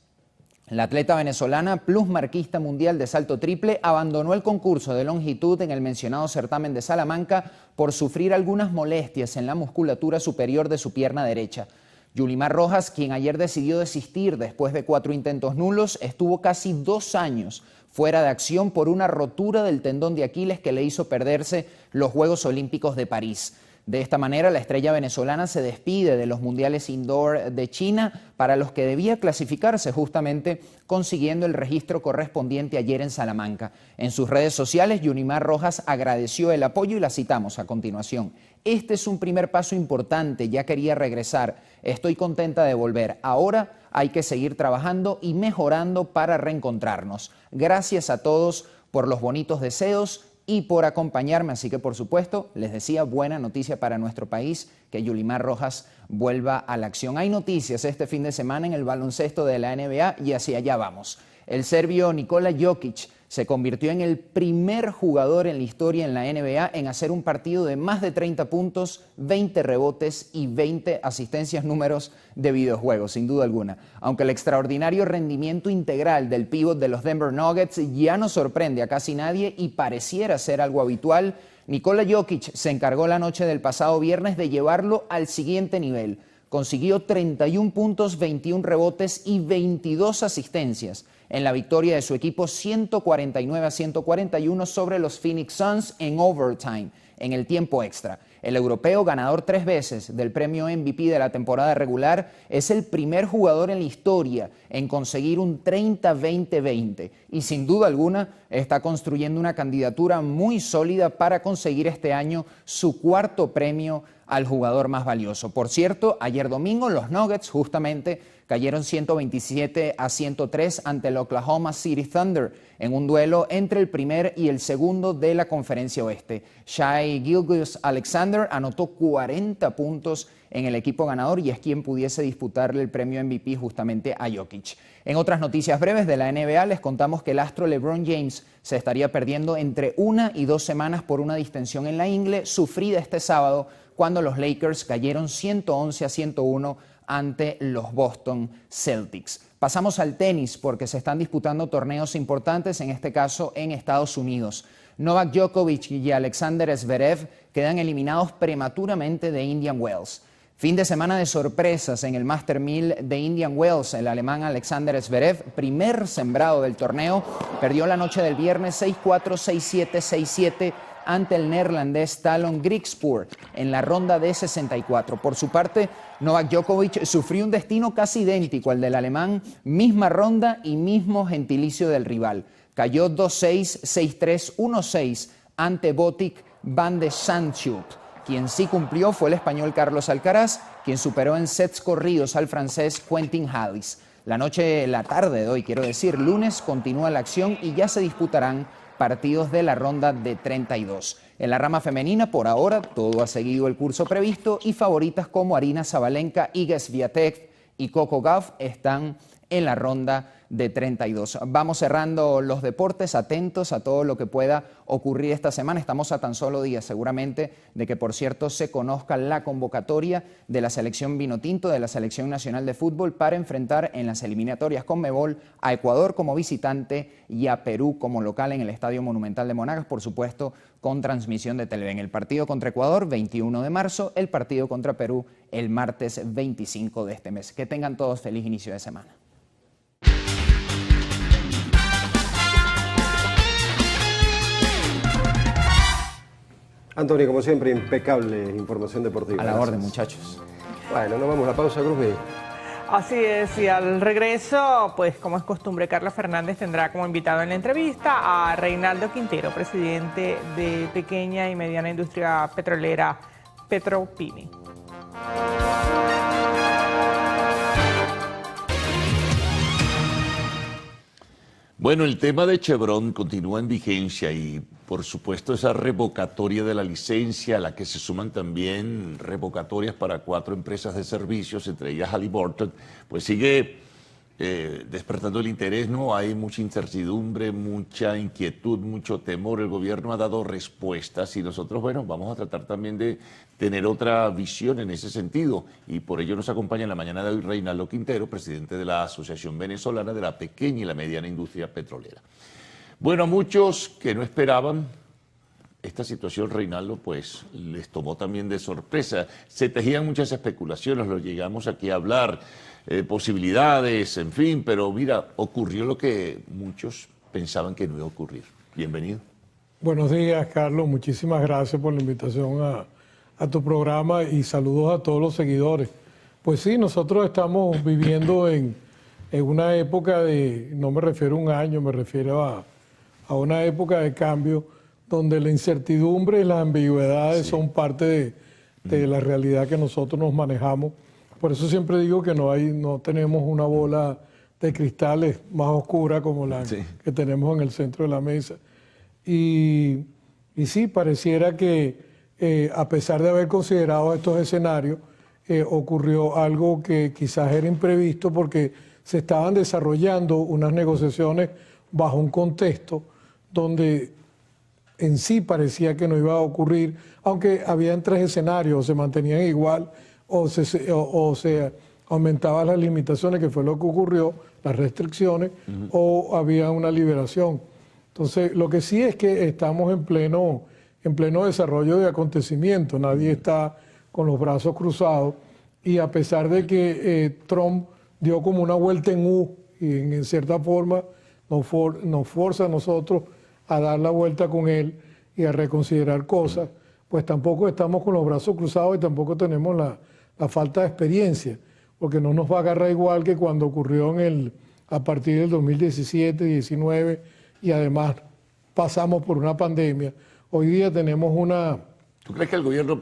La atleta venezolana plusmarquista mundial de salto triple abandonó el concurso de longitud en el mencionado certamen de Salamanca por sufrir algunas molestias en la musculatura superior de su pierna derecha. Yulimar Rojas, quien ayer decidió desistir después de 4 intentos nulos, estuvo casi 2 años fuera de acción por una rotura del tendón de Aquiles que le hizo perderse los Juegos Olímpicos de París. De esta manera, la estrella venezolana se despide de los Mundiales Indoor de China, para los que debía clasificarse justamente consiguiendo el registro correspondiente ayer en Salamanca. En sus redes sociales, Yulimar Rojas agradeció el apoyo y la citamos a continuación. Este es un primer paso importante, ya quería regresar, estoy contenta de volver. Ahora hay que seguir trabajando y mejorando para reencontrarnos. Gracias a todos por los bonitos deseos y por acompañarme, así que por supuesto, les decía, buena noticia para nuestro país, que Yulimar Rojas vuelva a la acción. Hay noticias este fin de semana en el baloncesto de la NBA y hacia allá vamos. El serbio Nikola Jokic se convirtió en el primer jugador en la historia en la NBA en hacer un partido de más de 30 puntos, 20 rebotes y 20 asistencias, números de videojuegos, sin duda alguna. Aunque el extraordinario rendimiento integral del pívot de los Denver Nuggets ya no sorprende a casi nadie y pareciera ser algo habitual, Nikola Jokic se encargó la noche del pasado viernes de llevarlo al siguiente nivel. Consiguió 31 puntos, 21 rebotes y 22 asistencias en la victoria de su equipo 149-141 sobre los Phoenix Suns en overtime, en el tiempo extra. El europeo, ganador 3 veces del premio MVP de la temporada regular, es el primer jugador en la historia en conseguir un 30-20-20 y sin duda alguna está construyendo una candidatura muy sólida para conseguir este año su 4º premio al jugador más valioso. Por cierto, ayer domingo los Nuggets justamente cayeron 127-103 ante el Oklahoma City Thunder en un duelo entre el primer y el segundo de la Conferencia Oeste. Shai Gilgeous-Alexander anotó 40 puntos en el equipo ganador y es quien pudiese disputarle el premio MVP justamente a Jokic. En otras noticias breves de la NBA les contamos que el astro LeBron James se estaría perdiendo entre 1 y 2 semanas por una distensión en la ingle sufrida este sábado cuando los Lakers cayeron 111-101 ante los Boston Celtics. Pasamos al tenis porque se están disputando torneos importantes, en este caso en Estados Unidos. Novak Djokovic y Alexander Zverev quedan eliminados prematuramente de Indian Wells. Fin de semana de sorpresas en el Master 1000 de Indian Wells. El alemán Alexander Zverev, primer sembrado del torneo, perdió la noche del viernes 6-4, 6-7, 6-7 ante el neerlandés Talon Griekspoor en la ronda de 64. Por su parte, Novak Djokovic sufrió un destino casi idéntico al del alemán, misma ronda y mismo gentilicio del rival. Cayó 2-6, 6-3, 1-6 ante Botic van de Zandschulp. Quien sí cumplió fue el español Carlos Alcaraz, quien superó en sets corridos al francés Quentin Halys. La tarde de hoy, lunes, continúa la acción y ya se disputarán partidos de la ronda de 32. En la rama femenina, por ahora, todo ha seguido el curso previsto y favoritas como Aryna Sabalenka, Iga Swiatek y Coco Gauff están en la ronda de 32. Vamos cerrando los deportes, atentos a todo lo que pueda ocurrir esta semana. Estamos a tan solo días seguramente de que, por cierto, se conozca la convocatoria de la selección vinotinto, de la selección nacional de fútbol, para enfrentar en las eliminatorias Conmebol a Ecuador como visitante y a Perú como local en el Estadio Monumental de Monagas, por supuesto con transmisión de Televen. El partido contra Ecuador 21 de marzo, el partido contra Perú el martes 25 de este mes. Que tengan todos feliz inicio de semana. Antonio, como siempre, impecable información deportiva. A la orden, muchachos. Bueno, nos vamos a la pausa, Cruz. Así es, y al regreso, pues como es costumbre, Carlos Fernández tendrá como invitado en la entrevista a Reinaldo Quintero, presidente de pequeña y mediana industria petrolera Petropimi. Bueno, el tema de Chevron continúa en vigencia y, por supuesto, esa revocatoria de la licencia, a la que se suman también revocatorias para 4 empresas de servicios, entre ellas Halliburton, pues sigue despertando el interés, ¿no? Hay mucha incertidumbre, mucha inquietud, mucho temor. El gobierno ha dado respuestas y nosotros, bueno, vamos a tratar también de tener otra visión en ese sentido. Y por ello nos acompaña en la mañana de hoy Reinaldo Quintero, presidente de la Asociación Venezolana de la Pequeña y la Mediana Industria Petrolera. Bueno, a muchos que no esperaban esta situación, Reinaldo, pues les tomó también de sorpresa. Se tejían muchas especulaciones, lo llegamos aquí a hablar, posibilidades, en fin, pero mira, ocurrió lo que muchos pensaban que no iba a ocurrir. Bienvenido. Buenos días, Carlos. Muchísimas gracias por la invitación a tu programa y saludos a todos los seguidores. Pues sí, nosotros estamos viviendo en una época de, no me refiero a un año, me refiero a una época de cambio donde la incertidumbre y las ambigüedades son parte de la realidad que nosotros nos manejamos. Por eso siempre digo que no tenemos una bola de cristales más oscura como la que tenemos en el centro de la mesa. Y sí, pareciera que a pesar de haber considerado estos escenarios, ocurrió algo que quizás era imprevisto porque se estaban desarrollando unas negociaciones bajo un contexto donde en sí parecía que no iba a ocurrir, aunque habían 3 escenarios, o se mantenían igual o se aumentaban las limitaciones, que fue lo que ocurrió, las restricciones, o había una liberación. Entonces, lo que sí es que estamos en pleno desarrollo de acontecimientos, nadie está con los brazos cruzados, y a pesar de que Trump dio como una vuelta en U, y en cierta forma nos forza a nosotros a dar la vuelta con él y a reconsiderar cosas, pues tampoco estamos con los brazos cruzados y tampoco tenemos la falta de experiencia, porque no nos va a agarrar igual que cuando ocurrió a partir del 2017, 19, y además pasamos por una pandemia. Hoy día tenemos una... ¿Tú crees que el gobierno,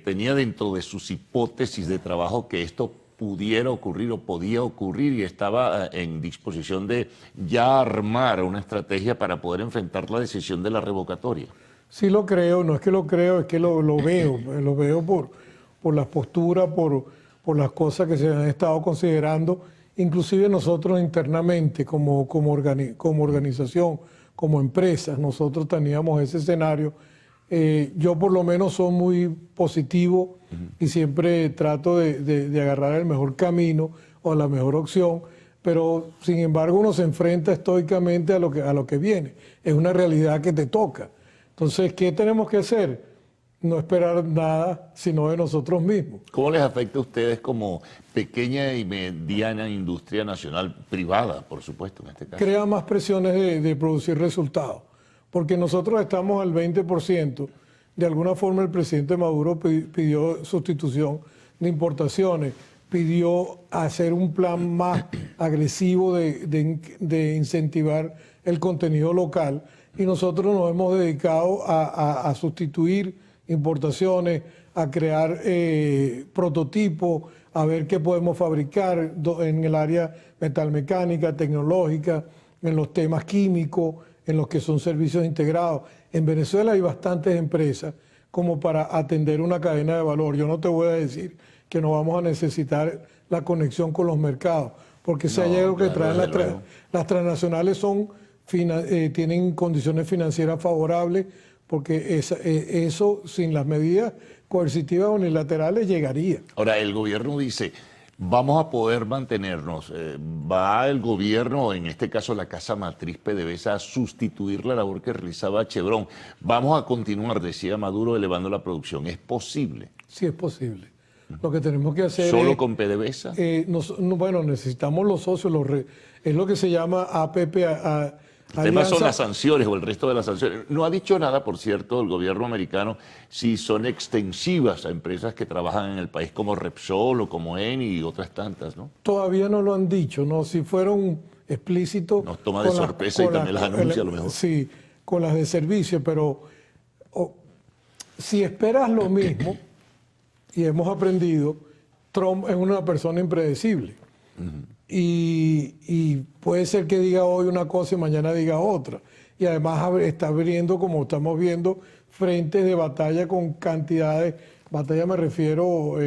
tenía dentro de sus hipótesis de trabajo que esto pudiera ocurrir o podía ocurrir y estaba en disposición de ya armar una estrategia para poder enfrentar la decisión de la revocatoria? Sí lo creo, no es que lo creo, es que lo veo por las posturas, por las cosas que se han estado considerando, inclusive nosotros internamente como organización, como empresa, nosotros teníamos ese escenario. Yo por lo menos soy muy positivo y siempre trato de agarrar el mejor camino o la mejor opción, pero sin embargo uno se enfrenta estoicamente a lo que viene. Es una realidad que te toca. Entonces, ¿qué tenemos que hacer? No esperar nada sino de nosotros mismos. ¿Cómo les afecta a ustedes como pequeña y mediana industria nacional, privada, por supuesto, en este caso? Crea más presiones de producir resultados. Porque nosotros estamos al 20%, de alguna forma el presidente Maduro pidió sustitución de importaciones, pidió hacer un plan más agresivo de incentivar el contenido local, y nosotros nos hemos dedicado a sustituir importaciones, a crear prototipos, a ver qué podemos fabricar en el área metalmecánica, tecnológica, en los temas químicos, en los que son servicios integrados. En Venezuela hay bastantes empresas como para atender una cadena de valor. Yo no te voy a decir que no vamos a necesitar la conexión con los mercados, porque si hay algo que traen las transnacionales tienen condiciones financieras favorables, porque eso sin las medidas coercitivas unilaterales llegaría. Ahora, el gobierno dice, vamos a poder mantenernos. Va el gobierno, en este caso la casa matriz PDVSA, a sustituir la labor que realizaba Chevron. Vamos a continuar, decía Maduro, elevando la producción. ¿Es posible? Sí, es posible. Lo que tenemos que hacer ¿Solo con PDVSA? Bueno, necesitamos los socios, es lo que se llama APP. El tema son las sanciones o el resto de las sanciones. No ha dicho nada, por cierto, el gobierno americano si son extensivas a empresas que trabajan en el país como Repsol o como Eni y otras tantas, ¿no? Todavía no lo han dicho, ¿no? Si fueron explícitos... Nos toma de sorpresa y también las anuncia a lo mejor. Sí, con las de servicio, pero si esperas lo mismo, y hemos aprendido, Trump es una persona impredecible. Y puede ser que diga hoy una cosa y mañana diga otra. Y además está abriendo, como estamos viendo, frentes de batalla con cantidades, batalla me refiero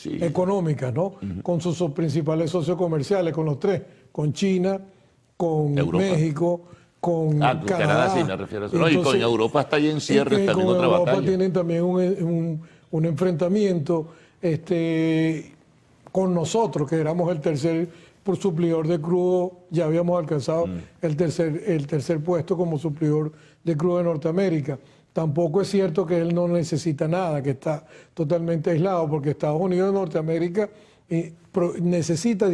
económicas, ¿no? Con sus principales socios comerciales, con los tres, con China, con México, con Canadá. Sí, me refiero a eso. Entonces, y con Europa está ahí en cierre también otra batalla. Con Europa tienen también un enfrentamiento con nosotros, que éramos el tercer por suplidor de crudo, ya habíamos alcanzado el tercer puesto como suplidor de crudo de Norteamérica. Tampoco es cierto que él no necesita nada, que está totalmente aislado, porque Estados Unidos de Norteamérica necesita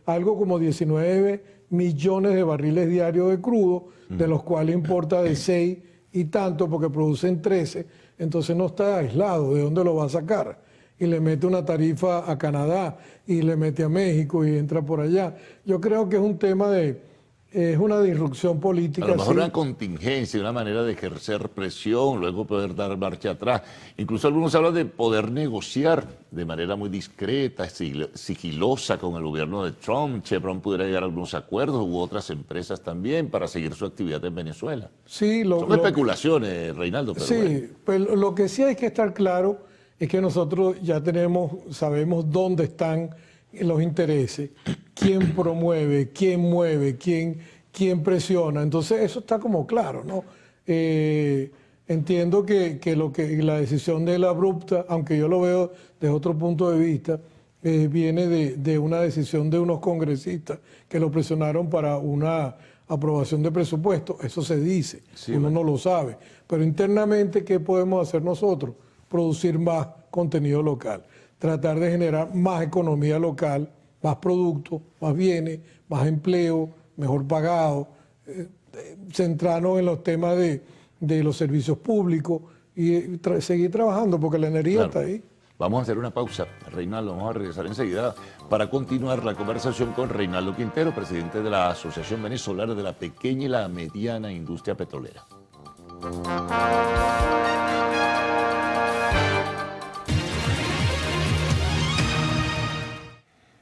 algo como 19 millones de barriles diarios de crudo, de los cuales importa de 6 y tanto, porque producen 13, entonces no está aislado. ¿De dónde lo va a sacar? Y le mete una tarifa a Canadá y le mete a México y entra por allá. Yo creo que es un tema es una disrupción política. A lo mejor una contingencia, una manera de ejercer presión, luego poder dar marcha atrás. Incluso algunos hablan de poder negociar de manera muy discreta, sigilosa con el gobierno de Trump. Chevron pudiera llegar a algunos acuerdos u otras empresas también para seguir su actividad en Venezuela. Sí, son especulaciones, Reinaldo. Pero sí, pero lo que sí hay que estar claro es que nosotros ya sabemos dónde están los intereses, quién promueve, quién mueve, quién presiona. Entonces eso está como claro, ¿no? Entiendo que la decisión de la abrupta, aunque yo lo veo desde otro punto de vista, viene de una decisión de unos congresistas que lo presionaron para una aprobación de presupuesto. Eso se dice, uno no lo sabe. Pero internamente, ¿qué podemos hacer nosotros? Producir más contenido local, tratar de generar más economía local, más productos, más bienes, más empleo, mejor pagado, centrarnos en los temas de los servicios públicos y seguir trabajando porque la energía está ahí. Vamos a hacer una pausa, Reinaldo, vamos a regresar enseguida para continuar la conversación con Reinaldo Quintero, presidente de la Asociación Venezolana de la Pequeña y la Mediana Industria Petrolera.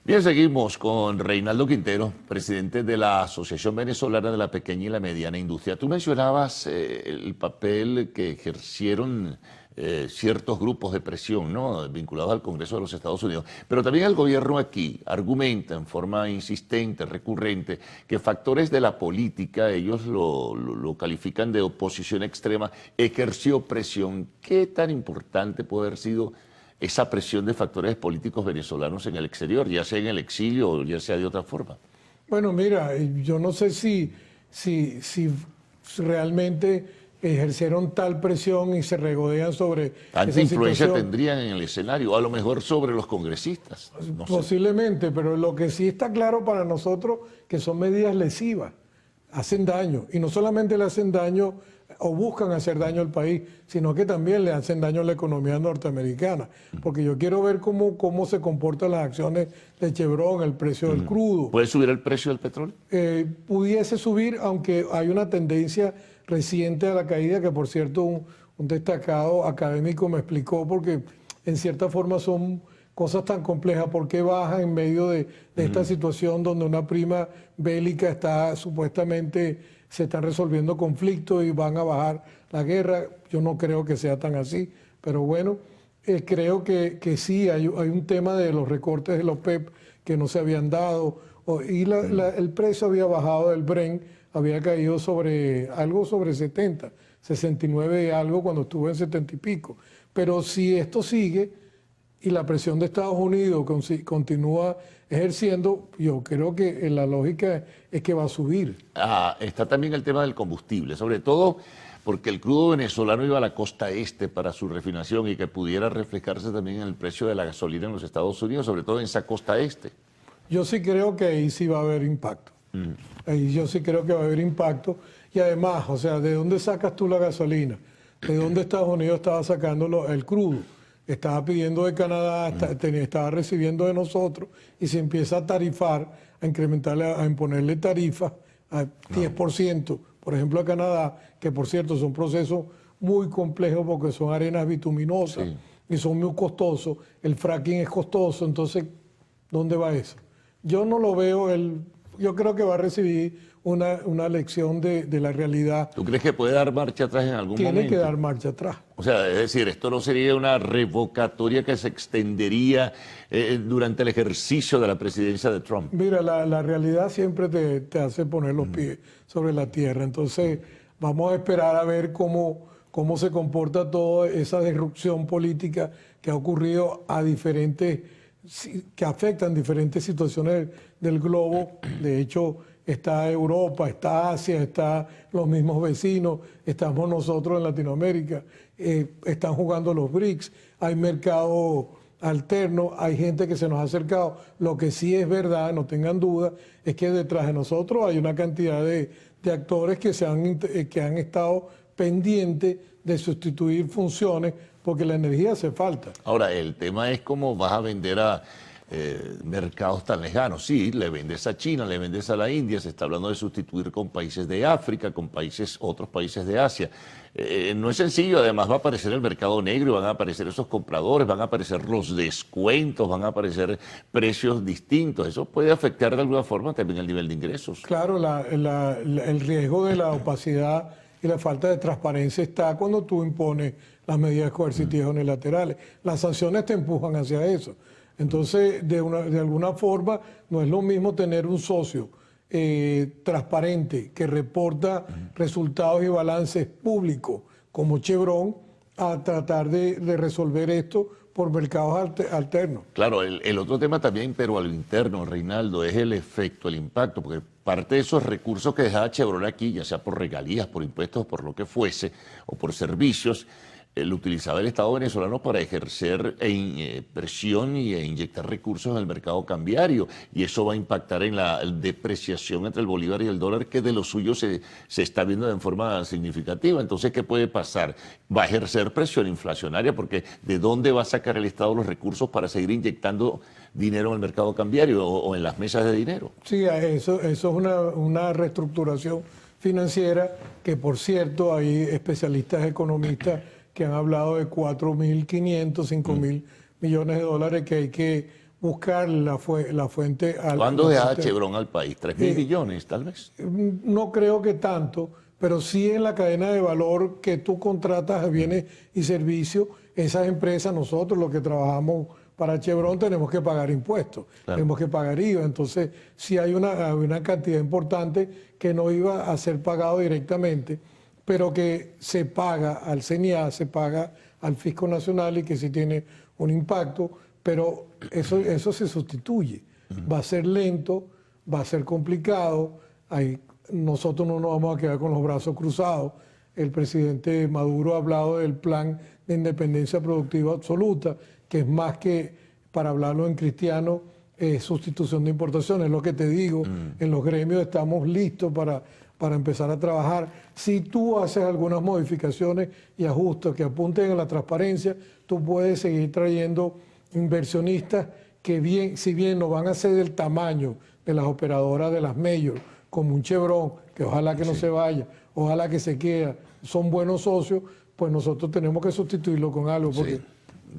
Bien, seguimos con Reinaldo Quintero, presidente de la Asociación Venezolana de la Pequeña y la Mediana Industria. Tú mencionabas el papel que ejercieron ciertos grupos de presión, ¿no?, vinculados al Congreso de los Estados Unidos, pero también el gobierno aquí argumenta en forma insistente, recurrente, que factores de la política, ellos lo califican de oposición extrema, ejerció presión. ¿Qué tan importante puede haber sido esa presión de factores políticos venezolanos en el exterior, ya sea en el exilio o ya sea de otra forma? Bueno, mira, yo no sé si realmente ejercieron tal presión y se regodean sobre ¿Tanta influencia tendrían en el escenario? A lo mejor sobre los congresistas. No posiblemente, sé. Pero lo que sí está claro para nosotros que son medidas lesivas, hacen daño. Y no solamente le hacen daño o buscan hacer daño al país, sino que también le hacen daño a la economía norteamericana. Porque yo quiero ver cómo se comportan las acciones de Chevron, el precio del crudo. ¿Puede subir el precio del petróleo? Pudiese subir, aunque hay una tendencia reciente a la caída, que por cierto un destacado académico me explicó, porque en cierta forma son cosas tan complejas. ¿Por qué baja en medio de esta situación donde una prima bélica está supuestamente, se están resolviendo conflictos y van a bajar la guerra? Yo no creo que sea tan así, pero bueno, creo que sí, hay un tema de los recortes de los PEP que no se habían dado, Y el precio había bajado del Brent, había caído algo sobre 70, 69 y algo cuando estuvo en 70 y pico. Pero si esto sigue y la presión de Estados Unidos continúa ejerciendo, yo creo que la lógica es que va a subir. Está también el tema del combustible, sobre todo porque el crudo venezolano iba a la costa este para su refinación y que pudiera reflejarse también en el precio de la gasolina en los Estados Unidos, sobre todo en esa costa este. Yo sí creo que ahí sí va a haber impacto. Ahí yo sí creo que va a haber impacto. Y además, o sea, ¿de dónde sacas tú la gasolina? ¿De dónde Estados Unidos estaba sacando el crudo? Estaba pidiendo de Canadá, estaba recibiendo de nosotros, y se empieza a tarifar, a incrementarle, a imponerle tarifas a 10%, por ejemplo, a Canadá, que por cierto son procesos muy complejos porque son arenas bituminosas y son muy costosos. El fracking es costoso, entonces, ¿dónde va eso? Yo no lo veo, yo creo que va a recibir una lección de la realidad. ¿Tú crees que puede dar marcha atrás en algún momento? Tiene que dar marcha atrás. O sea, es decir, esto no sería una revocatoria que se extendería durante el ejercicio de la presidencia de Trump. Mira, la realidad siempre te hace poner los pies sobre la tierra. Entonces, vamos a esperar a ver cómo se comporta toda esa disrupción política que ha ocurrido que afectan diferentes situaciones del globo. De hecho, está Europa, está Asia, están los mismos vecinos, estamos nosotros en Latinoamérica, están jugando los BRICS, hay mercado alterno, hay gente que se nos ha acercado. Lo que sí es verdad, no tengan duda, es que detrás de nosotros hay una cantidad de actores que han estado pendientes de sustituir funciones porque la energía hace falta. Ahora, el tema es cómo vas a vender a mercados tan lejanos. Sí, le vendes a China, le vendes a la India, se está hablando de sustituir con países de África, con otros países de Asia. No es sencillo, además va a aparecer el mercado negro, van a aparecer esos compradores, van a aparecer los descuentos, van a aparecer precios distintos. Eso puede afectar de alguna forma también el nivel de ingresos. Claro, el riesgo de la opacidad y la falta de transparencia está cuando tú impones las medidas coercitivas unilaterales. Las sanciones te empujan hacia eso. Entonces, de alguna forma, no es lo mismo tener un socio transparente que reporta resultados y balances públicos como Chevron a tratar de resolver esto por mercados alternos. Claro, el otro tema también, pero a lo interno, Reinaldo, es el efecto, el impacto, porque parte de esos recursos que dejaba Chevron aquí, ya sea por regalías, por impuestos, por lo que fuese, o por servicios, lo utilizaba el Estado venezolano para ejercer presión e inyectar recursos en el mercado cambiario, y eso va a impactar en la depreciación entre el bolívar y el dólar, que de lo suyo se está viendo de forma significativa. Entonces, ¿qué puede pasar? Va a ejercer presión inflacionaria, porque ¿de dónde va a sacar el Estado los recursos para seguir inyectando dinero en el mercado cambiario o en las mesas de dinero? Sí, eso es una reestructuración financiera que, por cierto, hay especialistas economistas que han hablado de 4.500, 5.000 millones de dólares que hay que buscar la fuente. ¿Cuándo deja Chevron al país? ¿3.000 millones tal vez? No creo que tanto, pero sí en la cadena de valor que tú contratas a bienes y servicios, esas empresas, nosotros los que trabajamos para Chevron tenemos que pagar impuestos, tenemos que pagar IVA. Entonces, sí hay una cantidad importante que no iba a ser pagado directamente, pero que se paga al CNIA, se paga al Fisco Nacional y que sí tiene un impacto, pero eso se sustituye. Va a ser lento, va a ser complicado, nosotros no nos vamos a quedar con los brazos cruzados. El presidente Maduro ha hablado del plan de independencia productiva absoluta, que es más que, para hablarlo en cristiano, sustitución de importaciones. Es lo que te digo, en los gremios estamos listos para empezar a trabajar. Si tú haces algunas modificaciones y ajustes que apunten a la transparencia, tú puedes seguir trayendo inversionistas que si bien no van a ser del tamaño de las operadoras de las majors, como un Chevron, que ojalá que no se vaya, ojalá que se quede, son buenos socios, pues nosotros tenemos que sustituirlo con algo. Porque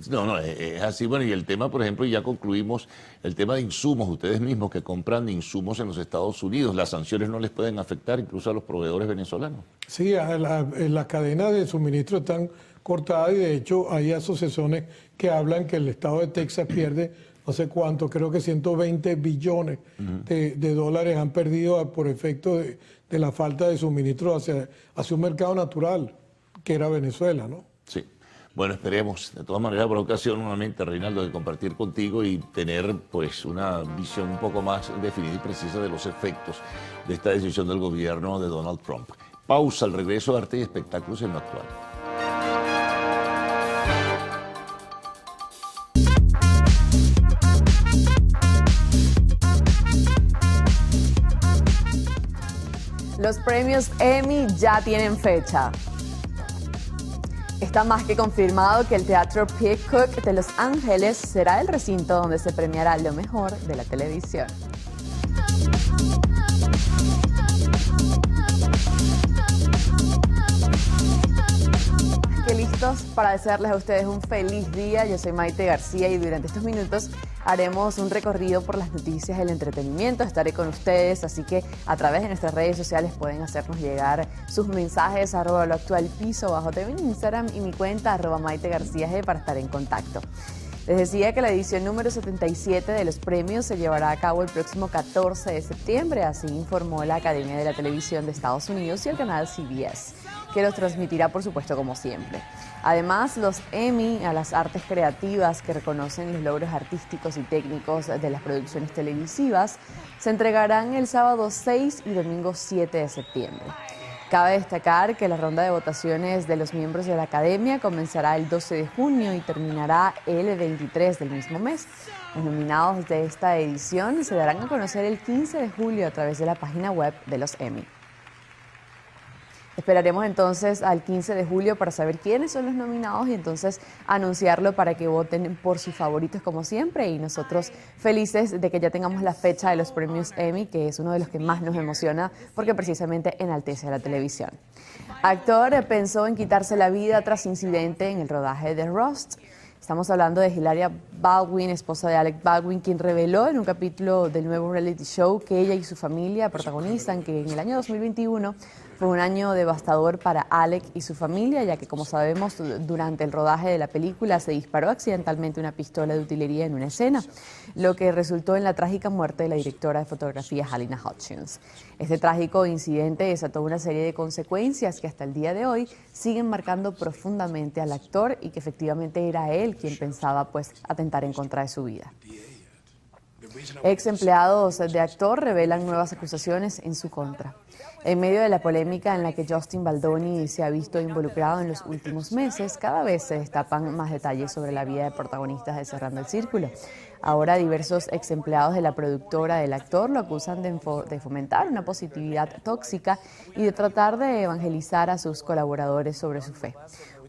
No, es así. Bueno, y el tema, por ejemplo, ya concluimos, el tema de insumos, ustedes mismos que compran insumos en los Estados Unidos, las sanciones no les pueden afectar incluso a los proveedores venezolanos. Sí, las cadenas de suministro están cortadas y de hecho hay asociaciones que hablan que el estado de Texas pierde, no sé cuánto, creo que 120 billones de dólares han perdido por efecto de la falta de suministro hacia un mercado natural, que era Venezuela, ¿no? Sí. Bueno, esperemos, de todas maneras, por ocasión nuevamente, Reinaldo, de compartir contigo y tener pues una visión un poco más definida y precisa de los efectos de esta decisión del gobierno de Donald Trump. Pausa, al regreso de Arte y Espectáculos en lo actual. Los premios Emmy ya tienen fecha. Está más que confirmado que el Teatro Peacock de Los Ángeles será el recinto donde se premiará lo mejor de la televisión. Listos para desearles a ustedes un feliz día. Yo soy Maite García y durante estos minutos haremos un recorrido por las noticias del entretenimiento. Estaré con ustedes, así que a través de nuestras redes sociales pueden hacernos llegar sus mensajes @loactualpiso_TV en Instagram y mi cuenta @MaiteGarcíaG para estar en contacto. Les decía que la edición número 77 de los premios se llevará a cabo el próximo 14 de septiembre, así informó la Academia de la Televisión de Estados Unidos y el canal CBS, que los transmitirá, por supuesto, como siempre. Además, los Emmy, a las artes creativas que reconocen los logros artísticos y técnicos de las producciones televisivas, se entregarán el sábado 6 y domingo 7 de septiembre. Cabe destacar que la ronda de votaciones de los miembros de la Academia comenzará el 12 de junio y terminará el 23 del mismo mes. Los nominados de esta edición se darán a conocer el 15 de julio a través de la página web de los Emmy. Esperaremos entonces al 15 de julio para saber quiénes son los nominados y entonces anunciarlo para que voten por sus favoritos como siempre, y nosotros felices de que ya tengamos la fecha de los premios Emmy, que es uno de los que más nos emociona porque precisamente enaltece a la televisión. Actor pensó en quitarse la vida tras incidente en el rodaje de Rust. Estamos hablando de Hilaria Baldwin, esposa de Alec Baldwin, quien reveló en un capítulo del nuevo reality show que ella y su familia protagonizan que en el año 2021 fue un año devastador para Alec y su familia, ya que, como sabemos, durante el rodaje de la película se disparó accidentalmente una pistola de utilería en una escena, lo que resultó en la trágica muerte de la directora de fotografía Halyna Hutchins. Este trágico incidente desató una serie de consecuencias que hasta el día de hoy siguen marcando profundamente al actor y que efectivamente era él quien pensaba atentar en contra de su vida. Ex empleados de actor revelan nuevas acusaciones en su contra. En medio de la polémica en la que Justin Baldoni se ha visto involucrado en los últimos meses, cada vez se destapan más detalles sobre la vida de protagonistas de Cerrando el Círculo. Ahora diversos ex empleados de la productora del actor lo acusan de fomentar una positividad tóxica y de tratar de evangelizar a sus colaboradores sobre su fe.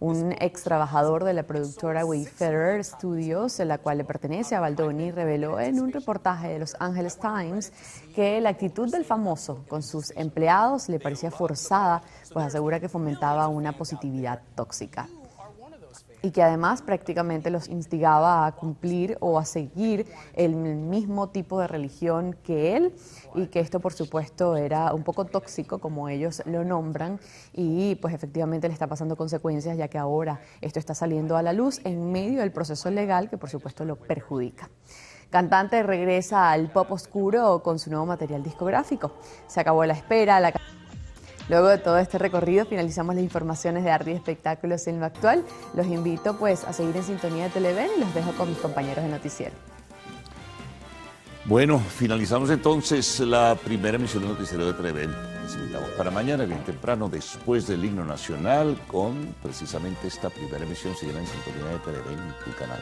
Un ex trabajador de la productora Wayfarer Studios, la cual le pertenece a Baldoni, reveló en un reportaje de Los Angeles Times que la actitud del famoso con sus empleados le parecía forzada, pues asegura que fomentaba una positividad tóxica y que además prácticamente los instigaba a cumplir o a seguir el mismo tipo de religión que él, y que esto por supuesto era un poco tóxico, como ellos lo nombran, y pues efectivamente le está pasando consecuencias, ya que ahora esto está saliendo a la luz en medio del proceso legal que por supuesto lo perjudica. Cantante regresa al pop oscuro con su nuevo material discográfico. Se acabó la espera, Luego de todo este recorrido finalizamos las informaciones de arte y espectáculos en lo actual. Los invito a seguir en sintonía de Televen y los dejo con mis compañeros de noticiero. Bueno, finalizamos entonces la primera emisión del noticiero de Televen. Les invitamos para mañana bien temprano, después del himno nacional, con precisamente esta primera emisión. Siguen en sintonía de Televen, tu canal.